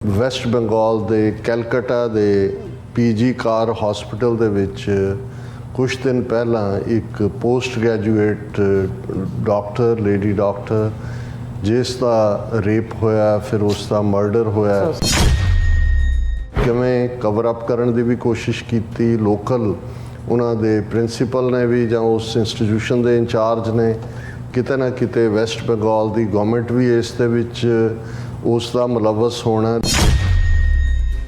West Bengal ਦੇ ਕੈਲਕਟਾ ਦੇ PG ਕਾਰ hospital ਦੇ ਵਿੱਚ ਕੁਝ ਦਿਨ ਪਹਿਲਾਂ ਇੱਕ post graduate doctor lady doctor ਜਿਸ ਦਾ ਰੇਪ ਹੋਇਆ, ਫਿਰ ਉਸ ਦਾ ਮਰਡਰ ਹੋਇਆ। ਕਿਵੇਂ ਕਵਰ ਅਪ ਕਰਨ ਦੀ ਵੀ ਕੋਸ਼ਿਸ਼ ਕੀਤੀ, ਲੋਕਲ ਉਹਨਾਂ ਦੇ ਪ੍ਰਿੰਸੀਪਲ ਨੇ ਵੀ ਜਾਂ ਉਸ ਇੰਸਟੀਟਿਊਸ਼ਨ ਦੇ ਇੰਚਾਰਜ ਨੇ, ਕਿਤੇ ਨਾ ਕਿਤੇ ਵੈਸਟ ਬੰਗਾਲ ਦੀ ਗਵਰਨਮੈਂਟ ਵੀ ਇਸ ਦੇ ਵਿੱਚ ਉਸ ਦਾ ਮੁਲਵਸ ਹੋਣਾ।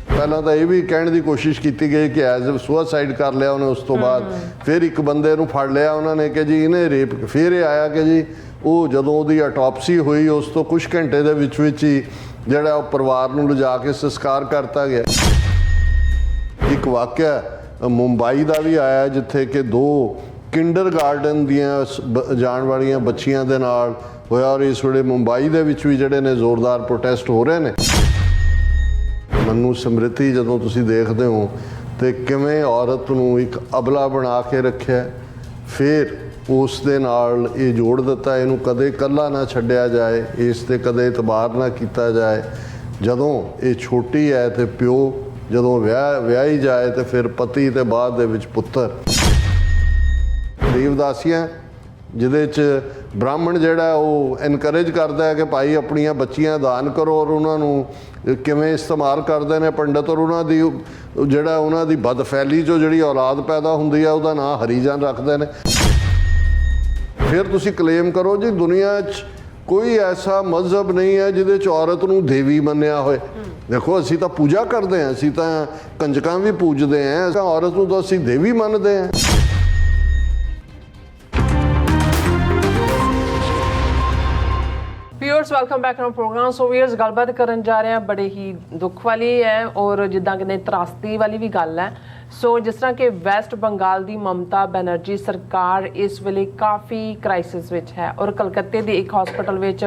ਪਹਿਲਾਂ ਤਾਂ ਇਹ ਵੀ ਕਹਿਣ ਦੀ ਕੋਸ਼ਿਸ਼ ਕੀਤੀ ਗਈ ਕਿ ਐਜ਼ ਸੁਸਾਈਡ ਕਰ ਲਿਆ ਉਹਨੇ, ਉਸ ਤੋਂ ਬਾਅਦ ਫਿਰ ਇੱਕ ਬੰਦੇ ਨੂੰ ਫੜ ਲਿਆ ਉਹਨਾਂ ਨੇ ਕਿ ਜੀ ਇਹਨੇ ਰੇਪ। ਫਿਰ ਇਹ ਆਇਆ ਕਿ ਜੀ ਉਹ ਜਦੋਂ ਉਹਦੀ ਆਟੋਪਸੀ ਹੋਈ ਉਸ ਤੋਂ ਕੁਝ ਘੰਟੇ ਦੇ ਵਿੱਚ ਹੀ ਜਿਹੜਾ ਉਹ ਪਰਿਵਾਰ ਨੂੰ ਲਿਜਾ ਕੇ ਸੰਸਕਾਰ ਕਰਤਾ ਗਿਆ। ਇੱਕ ਵਾਕਿਆ ਮੁੰਬਈ ਦਾ ਵੀ ਆਇਆ ਜਿੱਥੇ ਕਿ 2 ਕਿੰਡਰਗਾਰਟਨ ਦੀਆਂ ਜਾਣ ਵਾਲੀਆਂ ਬੱਚੀਆਂ ਦੇ ਨਾਲ ਹੋਇਆ, ਔਰ ਇਸ ਵੇਲੇ ਮੁੰਬਈ ਦੇ ਵਿੱਚ ਵੀ ਜਿਹੜੇ ਨੇ ਜ਼ੋਰਦਾਰ ਪ੍ਰੋਟੈਸਟ ਹੋ ਰਹੇ ਨੇ। ਮਨੂ ਸਮ੍ਰਿਤੀ ਜਦੋਂ ਤੁਸੀਂ ਦੇਖਦੇ ਹੋ ਤੇ ਕਿਵੇਂ ਔਰਤ ਨੂੰ ਇੱਕ ਅਬਲਾ ਬਣਾ ਕੇ ਰੱਖਿਆ, ਫਿਰ ਉਸ ਦੇ ਨਾਲ ਇਹ ਜੋੜ ਦਿੱਤਾ ਇਹਨੂੰ ਕਦੇ ਇਕੱਲਾ ਨਾ ਛੱਡਿਆ ਜਾਏ, ਇਸ 'ਤੇ ਕਦੇ ਇਤਬਾਰ ਨਾ ਕੀਤਾ ਜਾਏ। ਜਦੋਂ ਇਹ ਛੋਟੀ ਹੈ ਤੇ ਪਿਓ ਜਦੋਂ ਵਿਆਹੀ ਜਾਏ ਤੇ ਫਿਰ ਪਤੀ ਤੇ ਬਾਅਦ ਦੇ ਵਿੱਚ ਪੁੱਤਰ। ਦੇਵਦਾਸੀਆਂ ਜਿਹਦੇ 'ਚ ਬ੍ਰਾਹਮਣ ਜਿਹੜਾ ਉਹ ਇਨਕਰੇਜ ਕਰਦਾ ਹੈ ਕਿ ਭਾਈ ਆਪਣੀਆਂ ਬੱਚੀਆਂ ਦਾਨ ਕਰੋ, ਔਰ ਉਹਨਾਂ ਨੂੰ ਕਿਵੇਂ ਇਸਤੇਮਾਲ ਕਰਦੇ ਨੇ ਪੰਡਤ, ਔਰ ਉਹਨਾਂ ਦੀ ਜਿਹੜਾ ਉਹਨਾਂ ਦੀ ਬਦਫੈਲੀ 'ਚੋਂ ਜਿਹੜੀ ਔਲਾਦ ਪੈਦਾ ਹੁੰਦੀ ਹੈ ਉਹਦਾ ਨਾਂ ਹਰੀਜਨ ਰੱਖਦੇ ਨੇ। ਫਿਰ ਤੁਸੀਂ ਕਲੇਮ ਕਰੋ ਜੀ ਦੁਨੀਆ 'ਚ ਕੋਈ ਐਸਾ ਮਜ਼ਹਬ ਨਹੀਂ ਹੈ ਜਿਹਦੇ 'ਚ ਔਰਤ ਨੂੰ ਦੇਵੀ ਮੰਨਿਆ ਹੋਏ। ਦੇਖੋ ਅਸੀਂ ਤਾਂ ਪੂਜਾ ਕਰਦੇ ਹਾਂ, ਅਸੀਂ ਤਾਂ ਕੰਜਕਾਂ ਵੀ ਪੂਜਦੇ ਹਾਂ, ਔਰਤ ਨੂੰ ਤਾਂ ਅਸੀਂ ਦੇਵੀ ਮੰਨਦੇ ਹਾਂ। Viewers welcome back on program. So viewers गलबात करन जा रहे हैं बड़े ही दुख वाली है और जिद्दां कहते त्रासदी वाली भी गल है। सो जिस तरह कि वैस्ट बंगाल की ममता बनर्जी सरकार इस वेले काफ़ी क्राइसिस विच है और कलकत्ते के एक हॉस्पिटल विच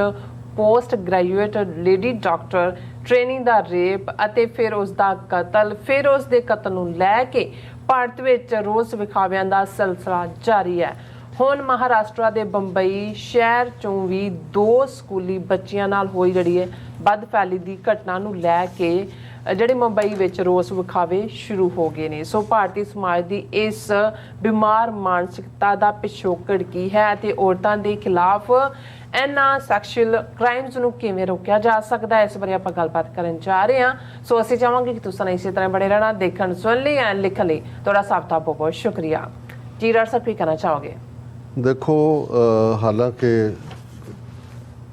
post graduate lady doctor training का रेप अते फिर उसका कतल, फिर उसके कतल नूं लैके भारत विच रोस विखावियां दा सिलसिला जारी है। ਹੁਣ ਮਹਾਰਾਸ਼ਟਰ ਦੇ ਬੰਬਈ ਸ਼ਹਿਰ ਚੋਂ ਵੀ 2 ਸਕੂਲੀ ਬੱਚਿਆਂ ਨਾਲ ਹੋਈ ਜਿਹੜੀ ਹੈ ਬਦਫੈਲੀ ਦੀ ਘਟਨਾ ਨੂੰ ਲੈ ਕੇ ਜਿਹੜੇ ਮੁੰਬਈ ਵਿੱਚ ਰੋਸ ਵਿਖਾਵੇ ਸ਼ੁਰੂ ਹੋ ਗਏ ਨੇ। ਸੋ ਭਾਰਤੀ ਸਮਾਜ ਦੀ ਇਸ ਬਿਮਾਰ ਮਾਨਸਿਕਤਾ ਦਾ ਪਿਛੋਕੜ ਕੀ ਹੈ ਤੇ ਔਰਤਾਂ ਦੇ ਖਿਲਾਫ ਇਹਨਾਂ ਸੈਕਸ਼ੂਅਲ ਕ੍ਰਾਈਮਸ ਨੂੰ ਕਿਵੇਂ ਰੋਕਿਆ ਜਾ ਸਕਦਾ ਹੈ, ਇਸ ਬਾਰੇ ਆਪਾਂ ਗੱਲਬਾਤ ਕਰਨ ਜਾ ਰਹੇ ਹਾਂ। ਸੋ ਅਸੀਂ ਚਾਹਾਂਗੇ ਕਿ ਤੁਸੀਂ ਇਸੇ ਤਰ੍ਹਾਂ ਬਣੇ ਰਹਿਣਾ, ਦੇਖਣ ਸੁਣ ਲਈ ਐਂਡ ਲਿਖਣ ਲਈ ਤੁਹਾਡਾ ਸਭ ਦਾ ਬਹੁਤ ਬਹੁਤ ਸ਼ੁਕਰੀਆ ਜੀ। ਡਾਕਟਰ ਸਾਹਿਬ ਕੀ ਕਹਿਣਾ ਚਾਹੋਗੇ? ਦੇਖੋ ਹਾਲਾਂਕਿ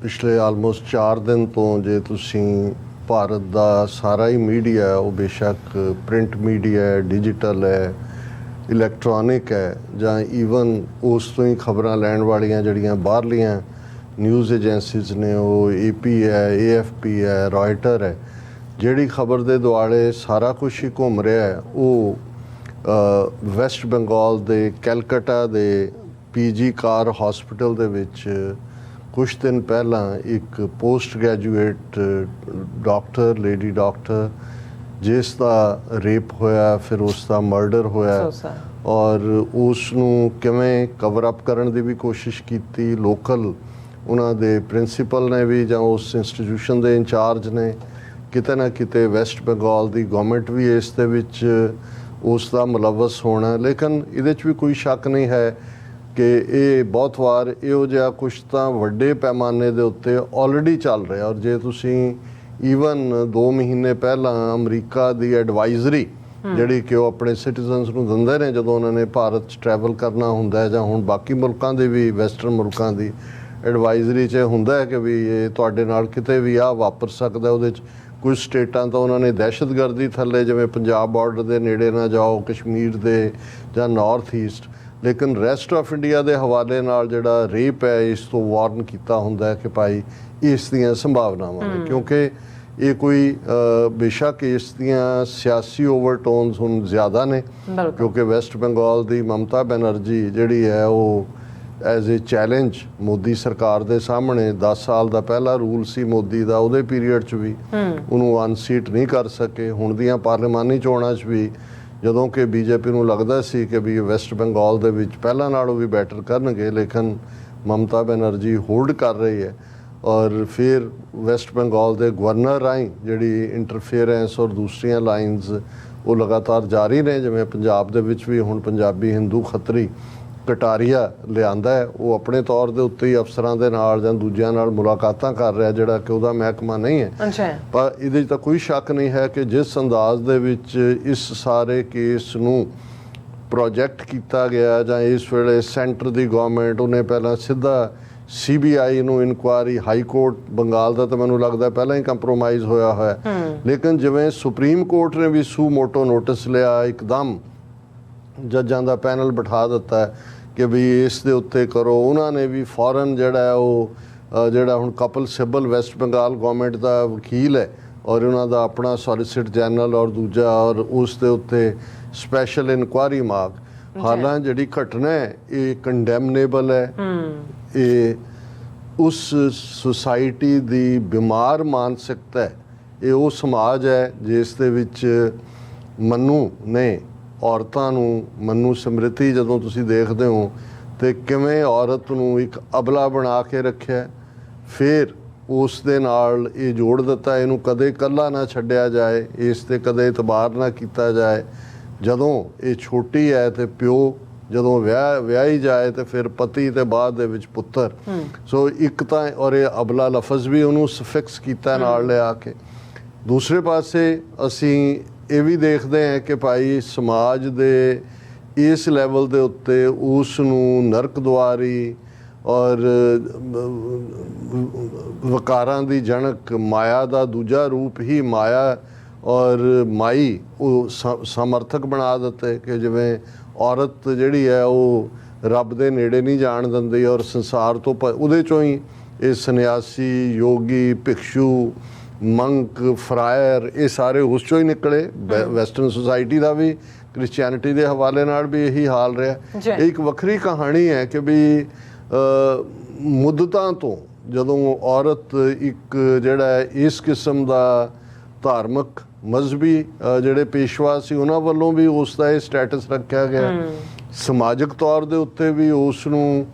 ਪਿਛਲੇ ਆਲਮੋਸਟ 4 ਦਿਨ ਤੋਂ ਜੇ ਤੁਸੀਂ ਭਾਰਤ ਦਾ ਸਾਰਾ ਹੀ ਮੀਡੀਆ, ਉਹ ਬੇਸ਼ੱਕ ਪ੍ਰਿੰਟ ਮੀਡੀਆ ਹੈ, ਡਿਜੀਟਲ ਹੈ, ਇਲੈਕਟ੍ਰੋਨਿਕ ਹੈ, ਜਾਂ ਈਵਨ ਉਸ ਤੋਂ ਹੀ ਖਬਰਾਂ ਲੈਣ ਵਾਲੀਆਂ ਜਿਹੜੀਆਂ ਬਾਹਰਲੀਆਂ ਨਿਊਜ਼ ਏਜੰਸੀਜ਼ ਨੇ, ਉਹ AP ਹੈ, AFP ਹੈ, ਰॉयटर ਹੈ, ਜਿਹੜੀ ਖਬਰ ਦੇ ਦੁਆਲੇ ਸਾਰਾ ਕੁਝ ਹੀ ਘੁੰਮ ਰਿਹਾ ਹੈ, ਉਹ ਵੈਸਟ ਬੰਗਾਲ ਦੇ ਕੈਲਕਟਾ ਦੇ ਪੀਜੀ ਕਾਰ ਹਸਪੀਟਲ ਦੇ ਵਿੱਚ ਕੁਝ ਦਿਨ ਪਹਿਲਾਂ ਇੱਕ post graduate doctor lady doctor ਜਿਸ ਦਾ ਰੇਪ ਹੋਇਆ, ਫਿਰ ਉਸ ਦਾ ਮਰਡਰ ਹੋਇਆ, ਔਰ ਉਸ ਨੂੰ ਕਿਵੇਂ ਕਵਰ ਅਪ ਕਰਨ ਦੀ ਵੀ ਕੋਸ਼ਿਸ਼ ਕੀਤੀ। ਲੋਕਲ ਉਹਨਾਂ ਦੇ ਪ੍ਰਿੰਸੀਪਲ ਨੇ ਵੀ ਜਾਂ ਉਸ ਇੰਸਟੀਟਿਊਸ਼ਨ ਦੇ ਇੰਚਾਰਜ ਨੇ, ਕਿਤੇ ਨਾ ਕਿਤੇ ਵੈਸਟ ਬੰਗਾਲ ਦੀ ਗਵਰਨਮੈਂਟ ਵੀ ਇਸ ਦੇ ਵਿੱਚ ਉਸ ਦਾ ਮੁਲਵਸ ਹੋਣਾ। ਲੇਕਿਨ ਇਹਦੇ 'ਚ ਵੀ ਕੋਈ ਸ਼ੱਕ ਨਹੀਂ ਹੈ ਕਿ ਇਹ ਬਹੁਤ ਵਾਰ ਇਹੋ ਜਿਹਾ ਕੁਛ ਤਾਂ ਵੱਡੇ ਪੈਮਾਨੇ ਦੇ ਉੱਤੇ ਆਲਰੇਡੀ ਚੱਲ ਰਿਹਾ। ਔਰ ਜੇ ਤੁਸੀਂ ਈਵਨ 2 ਮਹੀਨੇ ਪਹਿਲਾਂ ਅਮਰੀਕਾ ਦੀ ਐਡਵਾਈਜ਼ਰੀ ਜਿਹੜੀ ਕਿ ਉਹ ਆਪਣੇ ਸਿਟੀਜ਼ਨਸ ਨੂੰ ਦਿੰਦੇ ਨੇ ਜਦੋਂ ਉਹਨਾਂ ਨੇ ਭਾਰਤ 'ਚ ਟਰੈਵਲ ਕਰਨਾ ਹੁੰਦਾ ਹੈ, ਜਾਂ ਹੁਣ ਬਾਕੀ ਮੁਲਕਾਂ ਦੇ ਵੀ ਵੈਸਟਰਨ ਮੁਲਕਾਂ ਦੀ ਐਡਵਾਈਜ਼ਰੀ 'ਚ ਹੁੰਦਾ ਹੈ ਕਿ ਵੀ ਇਹ ਤੁਹਾਡੇ ਨਾਲ ਕਿਤੇ ਵੀ ਆ ਵਾਪਰ ਸਕਦਾ। ਉਹਦੇ 'ਚ ਕੁਝ ਸਟੇਟਾਂ ਤਾਂ ਉਹਨਾਂ ਨੇ ਦਹਿਸ਼ਤਗਰਦੀ ਥੱਲੇ, ਜਿਵੇਂ ਪੰਜਾਬ ਬਾਰਡਰ ਦੇ ਨੇੜੇ ਨਾ ਜਾਓ, ਕਸ਼ਮੀਰ ਦੇ ਜਾਂ ਨਾਰਥ ਈਸਟ, ਲੇਕਿਨ ਰੈਸਟ ਆਫ ਇੰਡੀਆ ਦੇ ਹਵਾਲੇ ਨਾਲ ਜਿਹੜਾ ਰੇਪ ਹੈ ਇਸ ਤੋਂ ਵਾਰਨ ਕੀਤਾ ਹੁੰਦਾ ਹੈ ਕਿ ਭਾਈ ਇਸ ਦੀਆਂ ਸੰਭਾਵਨਾਵਾਂ ਨੇ, ਕਿਉਂਕਿ ਇਹ ਕੋਈ ਬੇਸ਼ੱਕ ਇਸ ਦੀਆਂ ਸਿਆਸੀ ਓਵਰਟੋਨਸ ਹੁਣ ਜ਼ਿਆਦਾ ਨੇ, ਕਿਉਂਕਿ ਵੈਸਟ ਬੰਗਾਲ ਦੀ ਮਮਤਾ ਬੈਨਰਜੀ ਜਿਹੜੀ ਹੈ ਉਹ ਐਜ਼ ਏ ਚੈਲੰਜ ਮੋਦੀ ਸਰਕਾਰ ਦੇ ਸਾਹਮਣੇ 10 ਸਾਲ ਦਾ ਪਹਿਲਾ ਰੂਲ ਸੀ ਮੋਦੀ ਦਾ, ਉਹਦੇ ਪੀਰੀਅਡ 'ਚ ਵੀ ਉਹਨੂੰ ਅਨਸੀਟ ਨਹੀਂ ਕਰ ਸਕੇ। ਹੁਣ ਦੀਆਂ ਪਾਰਲੀਮਾਨੀ ਚੋਣਾਂ 'ਚ ਵੀ ਜਦੋਂ ਕਿ BJP ਨੂੰ ਲੱਗਦਾ ਸੀ ਕਿ ਵੀ ਵੈਸਟ ਬੰਗਾਲ ਦੇ ਵਿੱਚ ਪਹਿਲਾਂ ਨਾਲੋਂ ਵੀ ਬੈਟਰ ਕਰਨਗੇ, ਲੇਕਿਨ ਮਮਤਾ ਬੈਨਰਜੀ ਹੋਲਡ ਕਰ ਰਹੀ ਹੈ। ਔਰ ਫਿਰ ਵੈਸਟ ਬੰਗਾਲ ਦੇ ਗਵਰਨਰ ਰਾਹੀਂ ਜਿਹੜੀ ਇੰਟਰਫੇਰੈਂਸ ਔਰ ਦੂਸਰੀਆਂ ਲਾਈਨਸ ਉਹ ਲਗਾਤਾਰ ਜਾਰੀ ਨੇ। ਜਿਵੇਂ ਪੰਜਾਬ ਦੇ ਵਿੱਚ ਵੀ ਹੁਣ ਪੰਜਾਬੀ ਹਿੰਦੂ ਖੱਤਰੀ ਕਟਾਰੀਆ ਲਿਆਂਦਾ ਹੈ, ਉਹ ਆਪਣੇ ਤੌਰ ਦੇ ਉੱਤੇ ਹੀ ਅਫਸਰਾਂ ਦੇ ਨਾਲ ਜਾਂ ਦੂਜਿਆਂ ਨਾਲ ਮੁਲਾਕਾਤਾਂ ਕਰ ਰਿਹਾ, ਜਿਹੜਾ ਕਿ ਉਹਦਾ ਮਹਿਕਮਾ ਨਹੀਂ ਹੈ। ਅੱਛਾ। ਪਰ ਇਹਦੇ 'ਚ ਤਾਂ ਕੋਈ ਸ਼ੱਕ ਨਹੀਂ ਹੈ ਕਿ ਜਿਸ ਅੰਦਾਜ਼ ਦੇ ਵਿੱਚ ਇਸ ਸਾਰੇ ਕੇਸ ਨੂੰ ਪ੍ਰੋਜੈਕਟ ਕੀਤਾ ਗਿਆ, ਜਾਂ ਇਸ ਵੇਲੇ ਸੈਂਟਰ ਦੀ ਗਵਰਨਮੈਂਟ ਉਹਨੇ ਪਹਿਲਾਂ ਸਿੱਧਾ CBI ਨੂੰ ਇਨਕੁਆਇਰੀ, ਹਾਈ ਕੋਰਟ ਬੰਗਾਲ ਦਾ ਤਾਂ ਮੈਨੂੰ ਲੱਗਦਾ ਪਹਿਲਾਂ ਹੀ ਕੰਪਰੋਮਾਈਜ਼ ਹੋਇਆ, ਲੇਕਿਨ ਜਿਵੇਂ ਸੁਪਰੀਮ ਕੋਰਟ ਨੇ ਵੀ ਸੂ ਮੋਟੋ ਨੋਟਿਸ ਲਿਆ, ਇੱਕਦਮ ਜੱਜਾਂ ਦਾ ਪੈਨਲ ਬਿਠਾ ਦਿੱਤਾ ਕਿ ਵੀ ਇਸ ਦੇ ਉੱਤੇ ਕਰੋ। ਉਹਨਾਂ ਨੇ ਵੀ ਫੌਰਨ ਜਿਹੜਾ ਹੈ ਉਹ ਜਿਹੜਾ ਹੁਣ ਕਪਿਲ ਸਿੱਬਲ ਵੈਸਟ ਬੰਗਾਲ ਗਵਰਨਮੈਂਟ ਦਾ ਵਕੀਲ ਹੈ ਔਰ ਉਹਨਾਂ ਦਾ ਆਪਣਾ ਸੋਲਿਸਿਟਰ ਜਨਰਲ ਔਰ ਦੂਜਾ, ਔਰ ਉਸ ਦੇ ਉੱਤੇ ਸਪੈਸ਼ਲ ਇਨਕੁਆਇਰੀ ਮਾਗ। ਹਾਲਾਂਕਿ ਜਿਹੜੀ ਘਟਨਾ ਹੈ ਇਹ ਕੰਡੈਮਨੇਬਲ ਹੈ। ਇਹ ਉਸ ਸੁਸਾਇਟੀ ਦੀ ਬਿਮਾਰ ਮਾਨਸਿਕਤਾ ਹੈ, ਇਹ ਉਹ ਸਮਾਜ ਹੈ ਜਿਸ ਦੇ ਵਿੱਚ ਮਨੂ ਨੇ ਔਰਤਾਂ ਨੂੰ, ਮਨੂ ਸਮ੍ਰਿਤੀ ਜਦੋਂ ਤੁਸੀਂ ਦੇਖਦੇ ਹੋ ਤੇ ਕਿਵੇਂ ਔਰਤ ਨੂੰ ਇੱਕ ਅਬਲਾ ਬਣਾ ਕੇ ਰੱਖਿਆ, ਫਿਰ ਉਸ ਦੇ ਨਾਲ ਇਹ ਜੋੜ ਦਿੱਤਾ ਇਹਨੂੰ ਕਦੇ ਇਕੱਲਾ ਨਾ ਛੱਡਿਆ ਜਾਏ, ਇਸ ਤੇ ਕਦੇ ਇਤਬਾਰ ਨਾ ਕੀਤਾ ਜਾਏ। ਜਦੋਂ ਇਹ ਛੋਟੀ ਹੈ ਤੇ ਪਿਓ, ਜਦੋਂ ਵਿਆਹੀ ਜਾਏ ਤੇ ਫਿਰ ਪਤੀ ਤੇ ਬਾਅਦ ਦੇ ਵਿੱਚ ਪੁੱਤਰ। ਸੋ ਇੱਕ ਤਾਂ ਔਰ ਇਹ ਅਬਲਾ ਲਫ਼ਜ਼ ਵੀ ਉਹਨੂੰ ਸਫਿਕਸ ਕੀਤਾ ਨਾਲ ਲਿਆ ਕੇ। ਦੂਸਰੇ ਪਾਸੇ ਅਸੀਂ ਇਹ ਵੀ ਦੇਖਦੇ ਹਾਂ ਕਿ ਭਾਈ ਸਮਾਜ ਦੇ ਇਸ ਲੈਵਲ ਦੇ ਉੱਤੇ ਉਸ ਨੂੰ ਨਰਕ ਦੁਆਰੀ ਔਰ ਵਕਾਰਾਂ ਦੀ ਜਨਕ ਮਾਇਆ ਦਾ ਦੂਜਾ ਰੂਪ ਹੀ ਮਾਇਆ ਔਰ ਮਾਈ ਉਹ ਸਮਰਥਕ ਬਣਾ ਦਿੱਤੇ ਕਿ ਜਿਵੇਂ ਔਰਤ ਜਿਹੜੀ ਹੈ ਉਹ ਰੱਬ ਦੇ ਨੇੜੇ ਨਹੀਂ ਜਾਣ ਦਿੰਦੀ ਔਰ ਸੰਸਾਰ ਤੋਂ ਉਹਦੇ ਚੋਂ ਹੀ ਇਹ ਸੰਨਿਆਸੀ, ਯੋਗੀ, ਭਿਕਸ਼ੂ, ਮੰਕ, ਫਰਾਇਰ, ਇਹ ਸਾਰੇ ਉਸ ਚੋਂ ਹੀ ਨਿਕਲੇ। ਵੈਸਟਰਨ ਸੁਸਾਇਟੀ ਦਾ ਵੀ ਕ੍ਰਿਸਚੀਅਨਿਟੀ ਦੇ ਹਵਾਲੇ ਨਾਲ ਵੀ ਇਹੀ ਹਾਲ ਰਿਹਾ। ਇਹ ਇੱਕ ਵੱਖਰੀ ਕਹਾਣੀ ਹੈ ਕਿ ਵੀ ਮੁੱਦਤਾਂ ਤੋਂ ਜਦੋਂ ਔਰਤ ਇੱਕ ਜਿਹੜਾ ਇਸ ਕਿਸਮ ਦਾ ਧਾਰਮਿਕ ਮਜ਼ਹਬੀ ਜਿਹੜੇ ਪੇਸ਼ਵਾ ਸੀ ਉਹਨਾਂ ਵੱਲੋਂ ਵੀ ਉਸ ਦਾ ਇਹ ਸਟੇਟਸ ਰੱਖਿਆ ਗਿਆ, ਸਮਾਜਿਕ ਤੌਰ ਦੇ ਉੱਤੇ ਵੀ ਉਸ ਨੂੰ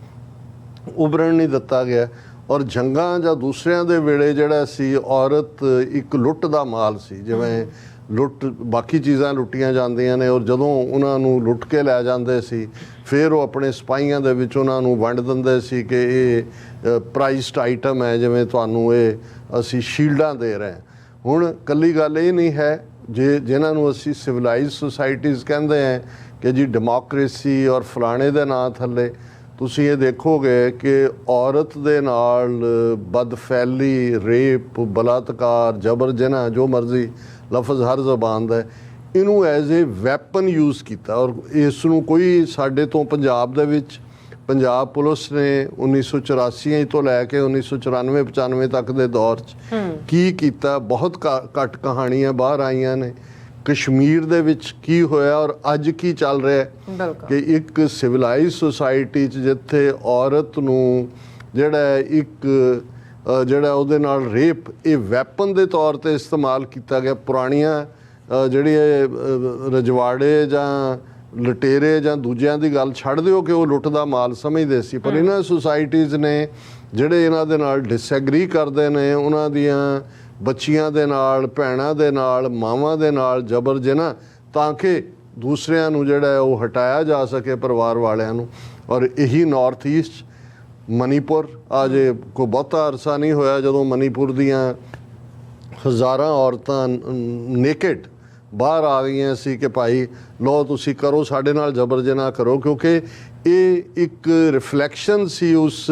ਉਭਰਨ ਨਹੀਂ ਦਿੱਤਾ ਗਿਆ। ਔਰ ਜੰਗਾਂ ਜਾਂ ਦੂਸਰਿਆਂ ਦੇ ਵੇਲੇ ਜਿਹੜਾ ਸੀ ਔਰਤ ਇੱਕ ਲੁੱਟ ਦਾ ਮਾਲ ਸੀ। ਜਿਵੇਂ ਲੁੱਟ ਬਾਕੀ ਚੀਜ਼ਾਂ ਲੁੱਟੀਆਂ ਜਾਂਦੀਆਂ ਨੇ ਔਰ ਜਦੋਂ ਉਹਨਾਂ ਨੂੰ ਲੁੱਟ ਕੇ ਲੈ ਜਾਂਦੇ ਸੀ ਫਿਰ ਉਹ ਆਪਣੇ ਸਿਪਾਹੀਆਂ ਦੇ ਵਿੱਚ ਉਹਨਾਂ ਨੂੰ ਵੰਡ ਦਿੰਦੇ ਸੀ ਕਿ ਇਹ ਪ੍ਰਾਈਸਡ ਆਈਟਮ ਹੈ, ਜਿਵੇਂ ਤੁਹਾਨੂੰ ਇਹ ਅਸੀਂ ਸ਼ੀਲਡਾਂ ਦੇ ਰਹੇ ਹਾਂ। ਹੁਣ ਕੱਲੀ ਗੱਲ ਇਹ ਨਹੀਂ ਹੈ ਜਿਨ੍ਹਾਂ ਨੂੰ ਅਸੀਂ ਸਿਵਲਾਈਜ਼ ਸੁਸਾਇਟੀਜ਼ ਕਹਿੰਦੇ ਹਾਂ ਕਿ ਜੀ ਡੈਮੋਕ੍ਰੇਸੀ ਔਰ ਫਲਾਣੇ ਦੇ ਨਾਂ ਥੱਲੇ ਤੁਸੀਂ ਇਹ ਦੇਖੋਗੇ ਕਿ ਔਰਤ ਦੇ ਨਾਲ ਬਦਫੈਲੀ, ਰੇਪ, ਬਲਾਤਕਾਰ, ਜਬਰ ਜਨਾਹ, ਜੋ ਮਰਜ਼ੀ ਲਫ਼ਜ਼ ਹਰ ਜ਼ਬਾਨ ਦਾ, ਇਹਨੂੰ ਐਜ਼ ਏ ਵੈਪਨ ਯੂਜ਼ ਕੀਤਾ। ਔਰ ਇਸ ਨੂੰ ਕੋਈ ਸਾਡੇ ਤੋਂ ਪੰਜਾਬ ਦੇ ਵਿੱਚ ਪੰਜਾਬ ਪੁਲਿਸ ਨੇ 1984 ਤੋਂ ਲੈ ਕੇ 1994-95 ਤੱਕ ਦੇ ਦੌਰ 'ਚ ਕੀ ਕੀਤਾ, ਬਹੁਤ ਘੱਟ ਕਹਾਣੀਆਂ ਬਾਹਰ ਆਈਆਂ ਨੇ। ਕਸ਼ਮੀਰ ਦੇ ਵਿੱਚ ਕੀ ਹੋਇਆ ਔਰ ਅੱਜ ਕੀ ਚੱਲ ਰਿਹਾ ਕਿ ਇੱਕ ਸਿਵਲਾਈਜ਼ ਸੁਸਾਇਟੀ 'ਚ ਜਿੱਥੇ ਔਰਤ ਨੂੰ ਜਿਹੜਾ ਇੱਕ ਜਿਹੜਾ ਉਹਦੇ ਨਾਲ ਰੇਪ ਇਹ ਵੈਪਨ ਦੇ ਤੌਰ ਤੇ ਇਸਤੇਮਾਲ ਕੀਤਾ ਗਿਆ। ਪੁਰਾਣੀਆਂ ਜਿਹੜੇ ਰਜਵਾੜੇ ਜਾਂ ਲੁਟੇਰੇ ਜਾਂ ਦੂਜਿਆਂ ਦੀ ਗੱਲ ਛੱਡ ਦਿਓ ਕਿ ਉਹ ਲੁੱਟ ਦਾ ਮਾਲ ਸਮਝਦੇ ਸੀ, ਪਰ ਇਹਨਾਂ ਸੁਸਾਇਟੀਜ਼ ਨੇ ਜਿਹੜੇ ਇਹਨਾਂ ਦੇ ਨਾਲ ਡਿਸਐਗਰੀ ਕਰਦੇ ਨੇ, ਉਹਨਾਂ ਦੀਆਂ ਬੱਚੀਆਂ ਦੇ ਨਾਲ, ਭੈਣਾਂ ਦੇ ਨਾਲ, ਮਾਵਾਂ ਦੇ ਨਾਲ ਜਬਰ ਜਨਾਹ ਤਾਂ ਕਿ ਦੂਸਰਿਆਂ ਨੂੰ ਜਿਹੜਾ ਉਹ ਹਟਾਇਆ ਜਾ ਸਕੇ, ਪਰਿਵਾਰ ਵਾਲਿਆਂ ਨੂੰ। ਔਰ ਇਹੀ ਨਾਰਥ ਈਸਟ ਮਨੀਪੁਰ ਅਜੇ ਕੋਈ ਬਹੁਤਾ ਅਰਸਾ ਨਹੀਂ ਹੋਇਆ ਜਦੋਂ ਮਨੀਪੁਰ ਦੀਆਂ ਹਜ਼ਾਰਾਂ ਔਰਤਾਂ ਨੇਕਡ ਬਾਹਰ ਆ ਗਈਆਂ ਸੀ ਕਿ ਭਾਈ ਲਓ ਤੁਸੀਂ ਕਰੋ ਸਾਡੇ ਨਾਲ ਜਬਰ ਜਨਾਹ ਕਰੋ, ਕਿਉਂਕਿ ਇਹ ਇੱਕ ਰਿਫਲੈਕਸ਼ਨ ਸੀ ਉਸ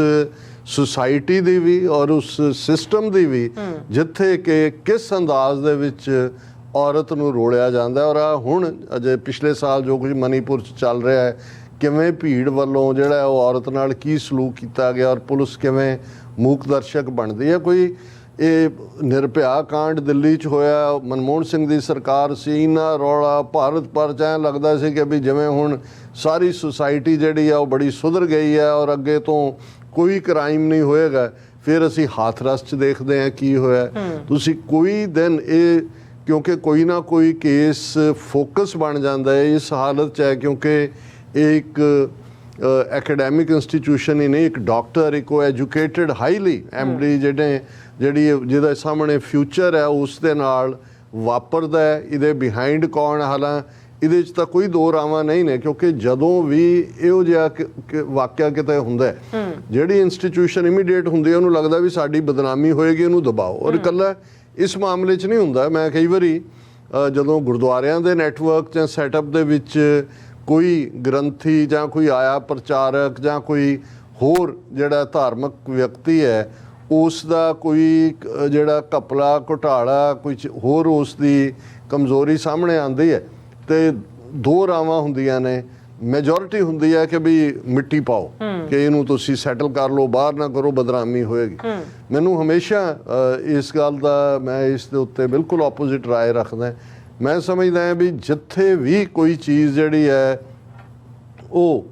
ਸੁਸਾਇਟੀ ਦੀ ਵੀ ਔਰ ਉਸ ਸਿਸਟਮ ਦੀ ਵੀ ਜਿੱਥੇ ਕਿ ਕਿਸ ਅੰਦਾਜ਼ ਦੇ ਵਿੱਚ ਔਰਤ ਨੂੰ ਰੋਲਿਆ ਜਾਂਦਾ। ਔਰ ਹੁਣ ਅਜੇ ਪਿਛਲੇ ਸਾਲ ਜੋ ਕੁਝ ਮਨੀਪੁਰ 'ਚ ਚੱਲ ਰਿਹਾ ਹੈ, ਕਿਵੇਂ ਭੀੜ ਵੱਲੋਂ ਜਿਹੜਾ ਉਹ ਔਰਤ ਨਾਲ ਕੀ ਸਲੂਕ ਕੀਤਾ ਗਿਆ ਔਰ ਪੁਲਿਸ ਕਿਵੇਂ ਮੂਕ ਦਰਸ਼ਕ ਬਣਦੀ ਹੈ। ਕੋਈ ਇਹ ਨਿਰਭਇਆ ਕਾਂਡ ਦਿੱਲੀ 'ਚ ਹੋਇਆ, ਮਨਮੋਹਨ ਸਿੰਘ ਦੀ ਸਰਕਾਰ ਸੀ, ਇੰਨਾ ਰੌਲਾ ਭਾਰਤ ਭਰ 'ਚ ਐਂ ਲੱਗਦਾ ਸੀ ਕਿ ਵੀ ਜਿਵੇਂ ਹੁਣ ਸਾਰੀ ਸੁਸਾਇਟੀ ਜਿਹੜੀ ਆ ਉਹ ਬੜੀ ਸੁਧਰ ਗਈ ਹੈ ਔਰ ਅੱਗੇ ਤੋਂ ਕੋਈ ਕ੍ਰਾਈਮ ਨਹੀਂ ਹੋਏਗਾ। ਫਿਰ ਅਸੀਂ ਹਾਥਰਸ 'ਚ ਦੇਖਦੇ ਹਾਂ ਕੀ ਹੋਇਆ। ਤੁਸੀਂ ਕੋਈ ਦਿਨ ਇਹ ਕਿਉਂਕਿ ਕੋਈ ਨਾ ਕੋਈ ਕੇਸ ਫੋਕਸ ਬਣ ਜਾਂਦਾ ਹੈ ਇਸ ਹਾਲਤ 'ਚ ਹੈ, ਕਿਉਂਕਿ ਇਹ ਇੱਕ ਐਕੈਡੈਮਿਕ ਇੰਸਟੀਟਿਊਸ਼ਨ ਹੀ ਨਹੀਂ, ਇੱਕ ਡਾਕਟਰ, ਇੱਕ ਉਹ ਐਜੂਕੇਟਡ ਹਾਈਲੀ ਐਮਡੀ ਜਿਹਦੇ ਸਾਹਮਣੇ ਫਿਊਚਰ ਹੈ ਉਸ ਦੇ ਨਾਲ ਵਾਪਰਦਾ ਹੈ। ਇਹਦੇ ਬਿਹਾਈਂਡ ਕੌਣ, ਹਾਲਾਂ ਇਹਦੇ 'ਚ ਤਾਂ ਕੋਈ ਦੋ ਰਾਵਾਂ ਨਹੀਂ ਨੇ, ਕਿਉਂਕਿ ਜਦੋਂ ਵੀ ਇਹੋ ਜਿਹਾ ਵਾਕਿਆ ਕਿਤੇ ਹੁੰਦਾ ਜਿਹੜੀ ਇੰਸਟੀਟਿਊਸ਼ਨ ਇਮੀਡੀਏਟ ਹੁੰਦੀ ਹੈ ਉਹਨੂੰ ਲੱਗਦਾ ਵੀ ਸਾਡੀ ਬਦਨਾਮੀ ਹੋਏਗੀ, ਉਹਨੂੰ ਦਬਾਓ। ਔਰ ਇਕੱਲਾ ਇਸ ਮਾਮਲੇ 'ਚ ਨਹੀਂ ਹੁੰਦਾ। ਮੈਂ ਕਈ ਵਾਰੀ ਜਦੋਂ ਗੁਰਦੁਆਰਿਆਂ ਦੇ ਨੈਟਵਰਕ ਜਾਂ ਸੈਟਅਪ ਦੇ ਵਿੱਚ ਕੋਈ ਗ੍ਰੰਥੀ ਜਾਂ ਕੋਈ ਆਇਆ ਪ੍ਰਚਾਰਕ ਜਾਂ ਕੋਈ ਹੋਰ ਜਿਹੜਾ ਧਾਰਮਿਕ ਵਿਅਕਤੀ ਹੈ ਉਸ ਦਾ ਕੋਈ ਜਿਹੜਾ ਘਪਲਾ ਘੁਟਾਲਾ ਕੁਝ ਹੋਰ ਉਸ ਦੀ ਕਮਜ਼ੋਰੀ ਸਾਹਮਣੇ ਆਉਂਦੀ ਹੈ ਤੇ ਦੋ ਰਾਵਾਂ ਹੁੰਦੀਆਂ ਨੇ। ਮੈਜੋਰਿਟੀ ਹੁੰਦੀ ਹੈ ਕਿ ਵੀ ਮਿੱਟੀ ਪਾਓ ਕਿ ਇਹਨੂੰ ਤੁਸੀਂ ਸੈਟਲ ਕਰ ਲਓ, ਬਾਹਰ ਨਾ ਕਰੋ, ਬਦਨਾਮੀ ਹੋਏਗੀ। ਮੈਨੂੰ ਹਮੇਸ਼ਾ ਇਸ ਗੱਲ ਦਾ ਮੈਂ ਇਸ ਦੇ ਉੱਤੇ ਬਿਲਕੁਲ ਆਪੋਜ਼ਿਟ ਰਾਏ ਰੱਖਦਾ। ਮੈਂ ਸਮਝਦਾ ਹਾਂ ਵੀ ਜਿੱਥੇ ਵੀ ਕੋਈ ਚੀਜ਼ ਜਿਹੜੀ ਹੈ ਉਹ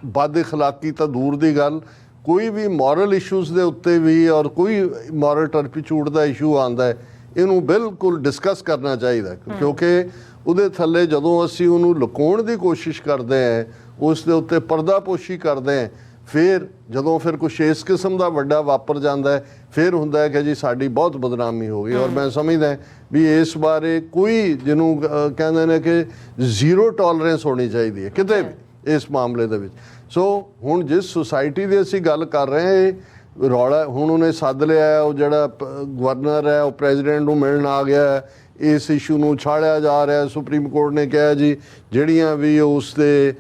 ਬਦ ਅਖਲਾਕੀ ਤਾਂ ਦੂਰ ਦੀ ਗੱਲ, ਕੋਈ ਵੀ ਮੋਰਲ ਇਸ਼ੂਜ਼ ਦੇ ਉੱਤੇ ਵੀ ਔਰ ਕੋਈ ਮੋਰਲ ਟਰਪੀਚੂਡ ਦਾ ਇਸ਼ੂ ਆਉਂਦਾ ਹੈ ਇਹਨੂੰ ਬਿਲਕੁਲ ਡਿਸਕਸ ਕਰਨਾ ਚਾਹੀਦਾ, ਕਿਉਂਕਿ ਉਹਦੇ ਥੱਲੇ ਜਦੋਂ ਅਸੀਂ ਉਹਨੂੰ ਲੁਕਾਉਣ ਦੀ ਕੋਸ਼ਿਸ਼ ਕਰਦੇ ਹਾਂ, ਉਸ ਦੇ ਉੱਤੇ ਪਰਦਾਪੋਸ਼ੀ ਕਰਦੇ ਹਾਂ, ਫਿਰ ਕੁਛ ਇਸ ਕਿਸਮ ਦਾ ਵੱਡਾ ਵਾਪਰ ਜਾਂਦਾ ਹੈ, ਫਿਰ ਹੁੰਦਾ ਹੈ ਕਿ ਜੀ ਸਾਡੀ ਬਹੁਤ ਬਦਨਾਮੀ ਹੋ ਗਈ। ਔਰ ਮੈਂ ਸਮਝਦਾ ਵੀ ਇਸ ਬਾਰੇ ਕੋਈ ਜਿਹਨੂੰ ਕਹਿੰਦੇ ਨੇ ਕਿ ਜ਼ੀਰੋ ਟੋਲਰੈਂਸ ਹੋਣੀ ਚਾਹੀਦੀ ਹੈ ਕਿਤੇ ਵੀ ਇਸ ਮਾਮਲੇ ਦੇ ਵਿੱਚ। ਸੋ ਹੁਣ ਜਿਸ ਸੁਸਾਇਟੀ ਦੀ ਅਸੀਂ ਗੱਲ ਕਰ ਰਹੇ ਹਾਂ, ਇਹ ਰੌਲਾ ਹੁਣ ਉਹਨੇ ਸੱਦ ਲਿਆ, ਉਹ ਜਿਹੜਾ ਗਵਰਨਰ ਹੈ ਉਹ ਪ੍ਰੈਜ਼ੀਡੈਂਟ ਨੂੰ ਮਿਲਣ ਆ ਗਿਆ, ਇਸ ਇਸ਼ੂ ਨੂੰ ਛਾੜਿਆ ਜਾ ਰਿਹਾ। ਸੁਪਰੀਮ ਕੋਰਟ ਨੇ ਕਿਹਾ ਜੀ ਜਿਹੜੀਆਂ ਵੀ ਉਸ ਦੇ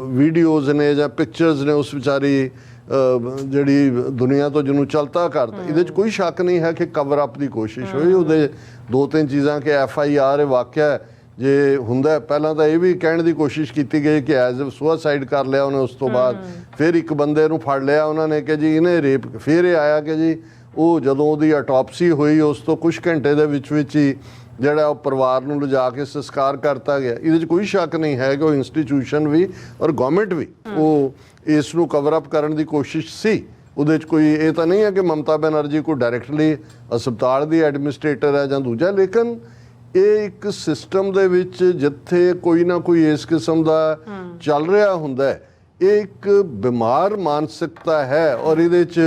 ਵੀਡੀਓਜ਼ ਨੇ ਜਾਂ ਪਿਕਚਰਸ ਨੇ ਉਸ ਵਿਚਾਰੀ ਜਿਹੜੀ ਦੁਨੀਆ ਤੋਂ ਜਿਹਨੂੰ ਚਲਤਾ ਕਰਤਾ, ਇਹਦੇ 'ਚ ਕੋਈ ਸ਼ੱਕ ਨਹੀਂ ਹੈ ਕਿ ਕਵਰ ਅਪ ਦੀ ਕੋਸ਼ਿਸ਼ ਹੋਈ। ਉਹਦੇ ਦੋ ਤਿੰਨ ਚੀਜ਼ਾਂ ਕਿ FIR ਵਾਕਿਆ ਜੇ ਹੁੰਦਾ, ਪਹਿਲਾਂ ਤਾਂ ਇਹ ਵੀ ਕਹਿਣ ਦੀ ਕੋਸ਼ਿਸ਼ ਕੀਤੀ ਗਈ ਕਿ ਐਜ਼ ਸੁਸਾਈਡ ਕਰ ਲਿਆ ਉਹਨੇ, ਉਸ ਤੋਂ ਬਾਅਦ ਫਿਰ ਇੱਕ ਬੰਦੇ ਨੂੰ ਫੜ ਲਿਆ ਉਹਨਾਂ ਨੇ ਕਿ ਜੀ ਇਹਨੇ ਰੇਪ, ਫਿਰ ਇਹ ਆਇਆ ਕਿ ਜੀ ਉਹ ਜਦੋਂ ਉਹਦੀ ਆਟੋਪਸੀ ਹੋਈ ਉਸ ਤੋਂ ਕੁਝ ਘੰਟੇ ਦੇ ਵਿੱਚ ਹੀ ਜਿਹੜਾ ਉਹ ਪਰਿਵਾਰ ਨੂੰ ਲਿਜਾ ਕੇ ਸੰਸਕਾਰ ਕਰਤਾ ਗਿਆ। ਇਹਦੇ 'ਚ ਕੋਈ ਸ਼ੱਕ ਨਹੀਂ ਹੈ ਕਿ ਉਹ ਇੰਸਟੀਟਿਊਸ਼ਨ ਵੀ ਔਰ ਗਵਰਨਮੈਂਟ ਵੀ ਉਹ ਇਸ ਨੂੰ ਕਵਰ ਅਪ ਕਰਨ ਦੀ ਕੋਸ਼ਿਸ਼ ਸੀ। ਉਹਦੇ 'ਚ ਕੋਈ ਇਹ ਤਾਂ ਨਹੀਂ ਹੈ ਕਿ ਮਮਤਾ ਬੈਨਰਜੀ ਕੋਈ ਡਾਇਰੈਕਟਲੀ ਹਸਪਤਾਲ ਦੀ ਐਡਮਿਨਿਸਟ੍ਰੇਟਰ ਹੈ ਜਾਂ ਦੂਜਾ, ਲੇਕਿਨ ਇਹ ਇੱਕ ਸਿਸਟਮ ਦੇ ਵਿੱਚ ਜਿੱਥੇ ਕੋਈ ਨਾ ਕੋਈ ਇਸ ਕਿਸਮ ਦਾ ਚੱਲ ਰਿਹਾ ਹੁੰਦਾ, ਇਹ ਇੱਕ ਬਿਮਾਰ ਮਾਨਸਿਕਤਾ ਹੈ। ਔਰ ਇਹਦੇ 'ਚ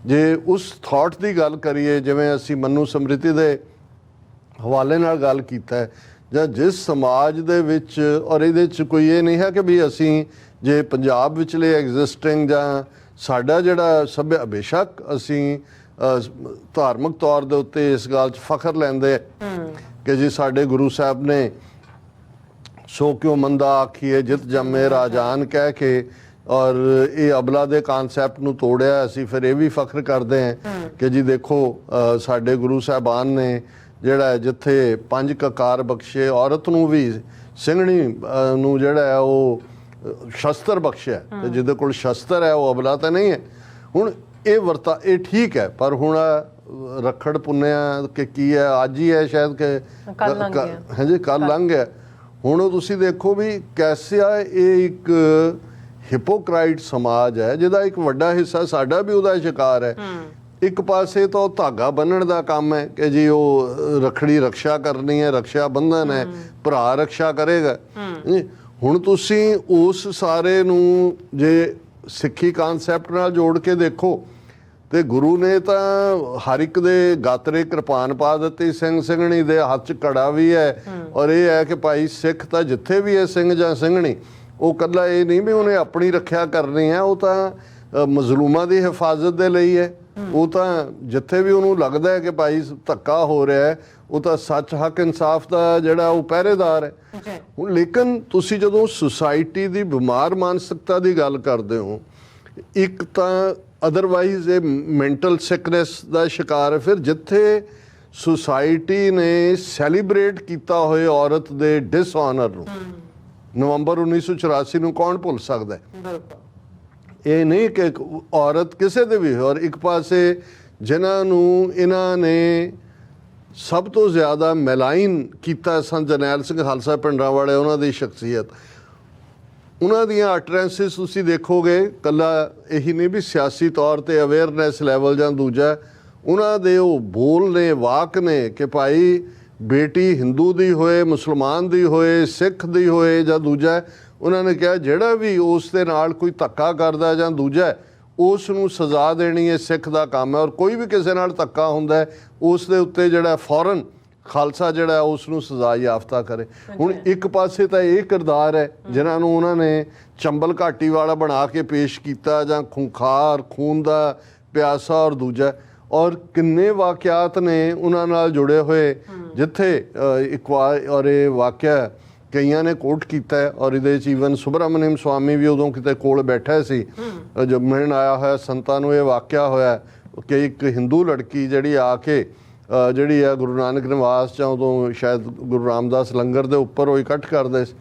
ਜੇ ਉਸ ਥਾਟ ਦੀ ਗੱਲ ਕਰੀਏ, ਜਿਵੇਂ ਅਸੀਂ ਮਨੂ ਸਮ੍ਰਿਤੀ ਦੇ ਹਵਾਲੇ ਨਾਲ ਗੱਲ ਕੀਤਾ ਹੈ, ਜਾਂ ਜਿਸ ਸਮਾਜ ਦੇ ਵਿੱਚ, ਔਰ ਇਹਦੇ 'ਚ ਕੋਈ ਇਹ ਨਹੀਂ ਹੈ ਕਿ ਵੀ ਅਸੀਂ ਜੇ ਪੰਜਾਬ ਵਿਚਲੇ ਐਗਜ਼ਿਸਟਿੰਗ ਜਾਂ ਸਾਡਾ ਜਿਹੜਾ ਸੱਭਿਆ, ਬੇਸ਼ੱਕ ਅਸੀਂ ਧਾਰਮਿਕ ਤੌਰ ਦੇ ਉੱਤੇ ਇਸ ਗੱਲ 'ਚ ਫਖਰ ਲੈਂਦੇ ਕਿ ਜੀ ਸਾਡੇ ਗੁਰੂ ਸਾਹਿਬ ਨੇ ਸੋ ਕਿਉਂ ਮੰਦਾ ਆਖੀਏ ਜਿਤ ਜੰਮੇ ਰਾਜਾਨ ਕਹਿ ਕੇ ਔਰ ਇਹ ਅਬਲਾ ਦੇ ਕਨਸੈਪਟ ਨੂੰ ਤੋੜਿਆ। ਅਸੀਂ ਫਿਰ ਇਹ ਵੀ ਫਖਰ ਕਰਦੇ ਹਾਂ ਕਿ ਜੀ ਦੇਖੋ ਸਾਡੇ ਗੁਰੂ ਸਾਹਿਬਾਨ ਨੇ ਜਿਹੜਾ ਜਿੱਥੇ 5 ਕਕਾਰ ਬਖਸ਼ੇ, ਔਰਤ ਨੂੰ ਵੀ ਸਿੰਘਣੀ ਨੂੰ ਜਿਹੜਾ ਹੈ ਉਹ ਸ਼ਸਤਰ ਬਖਸ਼ਿਆ, ਤੇ ਜਿਹਦੇ ਕੋਲ ਸ਼ਸਤਰ ਹੈ ਉਹ ਅਬਲਾ ਤਾਂ ਨਹੀਂ ਹੈ। ਹੁਣ ਇਹ ਠੀਕ ਹੈ, ਪਰ ਹੁਣ ਰੱਖੜ ਪੁੰਨਿਆ ਕਿ ਕੀ ਹੈ, ਅੱਜ ਹੀ ਹੈ ਸ਼ਾਇਦ ਕਿ ਹਾਂਜੀ ਕੱਲ ਲੰਘ ਗਿਆ। ਹੁਣ ਤੁਸੀਂ ਦੇਖੋ ਵੀ ਕੈਸਿਆ ਇਹ ਇੱਕ ਹਿਪੋਕਰਾਈਟ ਸਮਾਜ ਹੈ ਜਿਹਦਾ ਇੱਕ ਵੱਡਾ ਹਿੱਸਾ ਸਾਡਾ ਵੀ ਉਹਦਾ ਸ਼ਿਕਾਰ ਹੈ। ਇੱਕ ਪਾਸੇ ਤਾਂ ਉਹ ਧਾਗਾ ਬੰਨਣ ਦਾ ਕੰਮ ਹੈ ਕਿ ਜੀ ਉਹ ਰੱਖੜੀ ਰਕਸ਼ਾ ਕਰਨੀ ਹੈ, ਰਕਸ਼ਾ ਬੰਧਨ ਹੈ, ਭਰਾ ਰਕਸ਼ਾ ਕਰੇਗਾ। ਹੁਣ ਤੁਸੀਂ ਉਸ ਸਾਰੇ ਨੂੰ ਜੇ ਸਿੱਖੀ ਕਨਸੈਪਟ ਨਾਲ ਜੋੜ ਕੇ ਦੇਖੋ ਤੇ ਗੁਰੂ ਨੇ ਤਾਂ ਹਰ ਇੱਕ ਦੇ ਗਾਤਰੇ ਕਿਰਪਾਨ ਪਾ ਦਿੱਤੀ, ਸਿੰਘ ਸਿੰਘਣੀ ਦੇ ਹੱਥ 'ਚ ਕੜਾ ਵੀ ਹੈ। ਔਰ ਇਹ ਹੈ ਕਿ ਭਾਈ ਸਿੱਖ ਤਾਂ ਜਿੱਥੇ ਵੀ ਹੈ ਸਿੰਘ ਜਾਂ ਸਿੰਘਣੀ, ਉਹ ਇਕੱਲਾ ਇਹ ਨਹੀਂ ਵੀ ਉਹਨੇ ਆਪਣੀ ਰੱਖਿਆ ਕਰਨੀ ਹੈ, ਉਹ ਤਾਂ ਮਜ਼ਲੂਮਾਂ ਦੀ ਹਿਫਾਜ਼ਤ ਦੇ ਲਈ ਹੈ। ਉਹ ਤਾਂ ਜਿੱਥੇ ਵੀ ਉਹਨੂੰ ਲੱਗਦਾ ਹੈ ਕਿ ਭਾਈ ਧੱਕਾ ਹੋ ਰਿਹਾ ਹੈ, ਉਹ ਤਾਂ ਸੱਚ ਹੱਕ ਇਨਸਾਫ ਦਾ ਜਿਹੜਾ ਉਹ ਪਹਿਰੇਦਾਰ ਹੈ। ਹੁਣ ਲੇਕਿਨ ਤੁਸੀਂ ਜਦੋਂ ਸੁਸਾਇਟੀ ਦੀ ਬਿਮਾਰ ਮਾਨਸਿਕਤਾ ਦੀ ਗੱਲ ਕਰਦੇ ਹੋ, ਇੱਕ ਤਾਂ ਅਦਰਵਾਈਜ਼ ਇਹ ਮੈਂਟਲ ਸਿਕਨੈਸ ਦਾ ਸ਼ਿਕਾਰ ਹੈ। ਫਿਰ ਜਿੱਥੇ ਸੁਸਾਇਟੀ ਨੇ ਸੈਲੀਬ੍ਰੇਟ ਕੀਤਾ ਹੋਏ ਔਰਤ ਦੇ ਡਿਸਆਨਰ ਨੂੰ, ਨਵੰਬਰ 1984 ਨੂੰ ਕੌਣ ਭੁੱਲ ਸਕਦਾ ਹੈ? ਇਹ ਨਹੀਂ ਕਿ ਔਰਤ ਕਿਸੇ ਦੇ ਵੀ, ਔਰ ਇੱਕ ਪਾਸੇ ਜਿਨ੍ਹਾਂ ਨੂੰ ਇਹਨਾਂ ਨੇ ਸਭ ਤੋਂ ਜ਼ਿਆਦਾ ਮੈਲਾਈਨ ਕੀਤਾ ਸਨ, ਜਰਨੈਲ ਸਿੰਘ ਖਾਲਸਾ ਪਿੰਡਾਂ ਵਾਲੇ, ਉਹਨਾਂ ਦੀ ਸ਼ਖਸੀਅਤ, ਉਹਨਾਂ ਦੀਆਂ ਅਟਰੈਂਸਿਸ ਤੁਸੀਂ ਦੇਖੋਗੇ, ਇਕੱਲਾ ਇਹੀ ਨਹੀਂ ਵੀ ਸਿਆਸੀ ਤੌਰ 'ਤੇ ਅਵੇਅਰਨੈਸ ਲੈਵਲ ਜਾਂ ਦੂਜਾ, ਉਹਨਾਂ ਦੇ ਉਹ ਬੋਲ ਨੇ, ਵਾਕ ਨੇ ਕਿ ਭਾਈ ਬੇਟੀ ਹਿੰਦੂ ਦੀ ਹੋਏ, ਮੁਸਲਮਾਨ ਦੀ ਹੋਏ, ਸਿੱਖ ਦੀ ਹੋਏ ਜਾਂ ਦੂਜਾ, ਉਹਨਾਂ ਨੇ ਕਿਹਾ ਜਿਹੜਾ ਵੀ ਉਸ ਦੇ ਨਾਲ ਕੋਈ ਧੱਕਾ ਕਰਦਾ ਜਾਂ ਦੂਜਾ, ਉਸ ਨੂੰ ਸਜ਼ਾ ਦੇਣੀ ਇਹ ਸਿੱਖ ਦਾ ਕੰਮ ਹੈ। ਔਰ ਕੋਈ ਵੀ ਕਿਸੇ ਨਾਲ ਧੱਕਾ ਹੁੰਦਾ ਹੈ ਉਸ ਦੇ ਉੱਤੇ ਜਿਹੜਾ ਫੌਰਨ ਖਾਲਸਾ ਜਿਹੜਾ ਉਸ ਨੂੰ ਸਜ਼ਾ ਯਾਫਤਾ ਕਰੇ। ਹੁਣ ਇੱਕ ਪਾਸੇ ਤਾਂ ਇਹ ਕਿਰਦਾਰ ਹੈ ਜਿਨ੍ਹਾਂ ਨੂੰ ਉਹਨਾਂ ਨੇ ਚੰਬਲ ਘਾਟੀ ਵਾਲਾ ਬਣਾ ਕੇ ਪੇਸ਼ ਕੀਤਾ, ਜਾਂ ਖੂੰਖਾਰ, ਖੂਨ ਦਾ ਪਿਆਸਾ, ਔਰ ਦੂਜਾ, ਔਰ ਕਿੰਨੇ ਵਾਕਿਆਤ ਨੇ ਉਹਨਾਂ ਨਾਲ ਜੁੜੇ ਹੋਏ ਜਿੱਥੇ ਇੱਕ ਵਾਰ, ਔਰ ਇਹ ਵਾਕਿਆ ਕਈਆਂ ਨੇ ਕੋਟ ਕੀਤਾ ਹੈ, ਔਰ ਇਹਦੇ 'ਚ ਈਵਨ ਸੁਬਰਾਮਨਿਅਮ ਸਵਾਮੀ ਵੀ ਉਦੋਂ ਕਿਤੇ ਕੋਲ ਬੈਠਾ ਸੀ ਜਦ ਮਿਲਣ ਆਇਆ ਹੋਇਆ ਸੰਤਾਂ ਨੂੰ। ਇਹ ਵਾਕਿਆ ਹੋਇਆ ਕਿ ਇੱਕ ਹਿੰਦੂ ਲੜਕੀ ਜਿਹੜੀ ਆ ਕੇ ਜਿਹੜੀ ਆ ਗੁਰੂ ਨਾਨਕ ਨਿਵਾਸ 'ਚ, ਉਦੋਂ ਸ਼ਾਇਦ ਗੁਰੂ ਰਾਮਦਾਸ ਲੰਗਰ ਦੇ ਉੱਪਰ ਉਹ ਇਕੱਠ ਕਰਦੇ ਸੀ,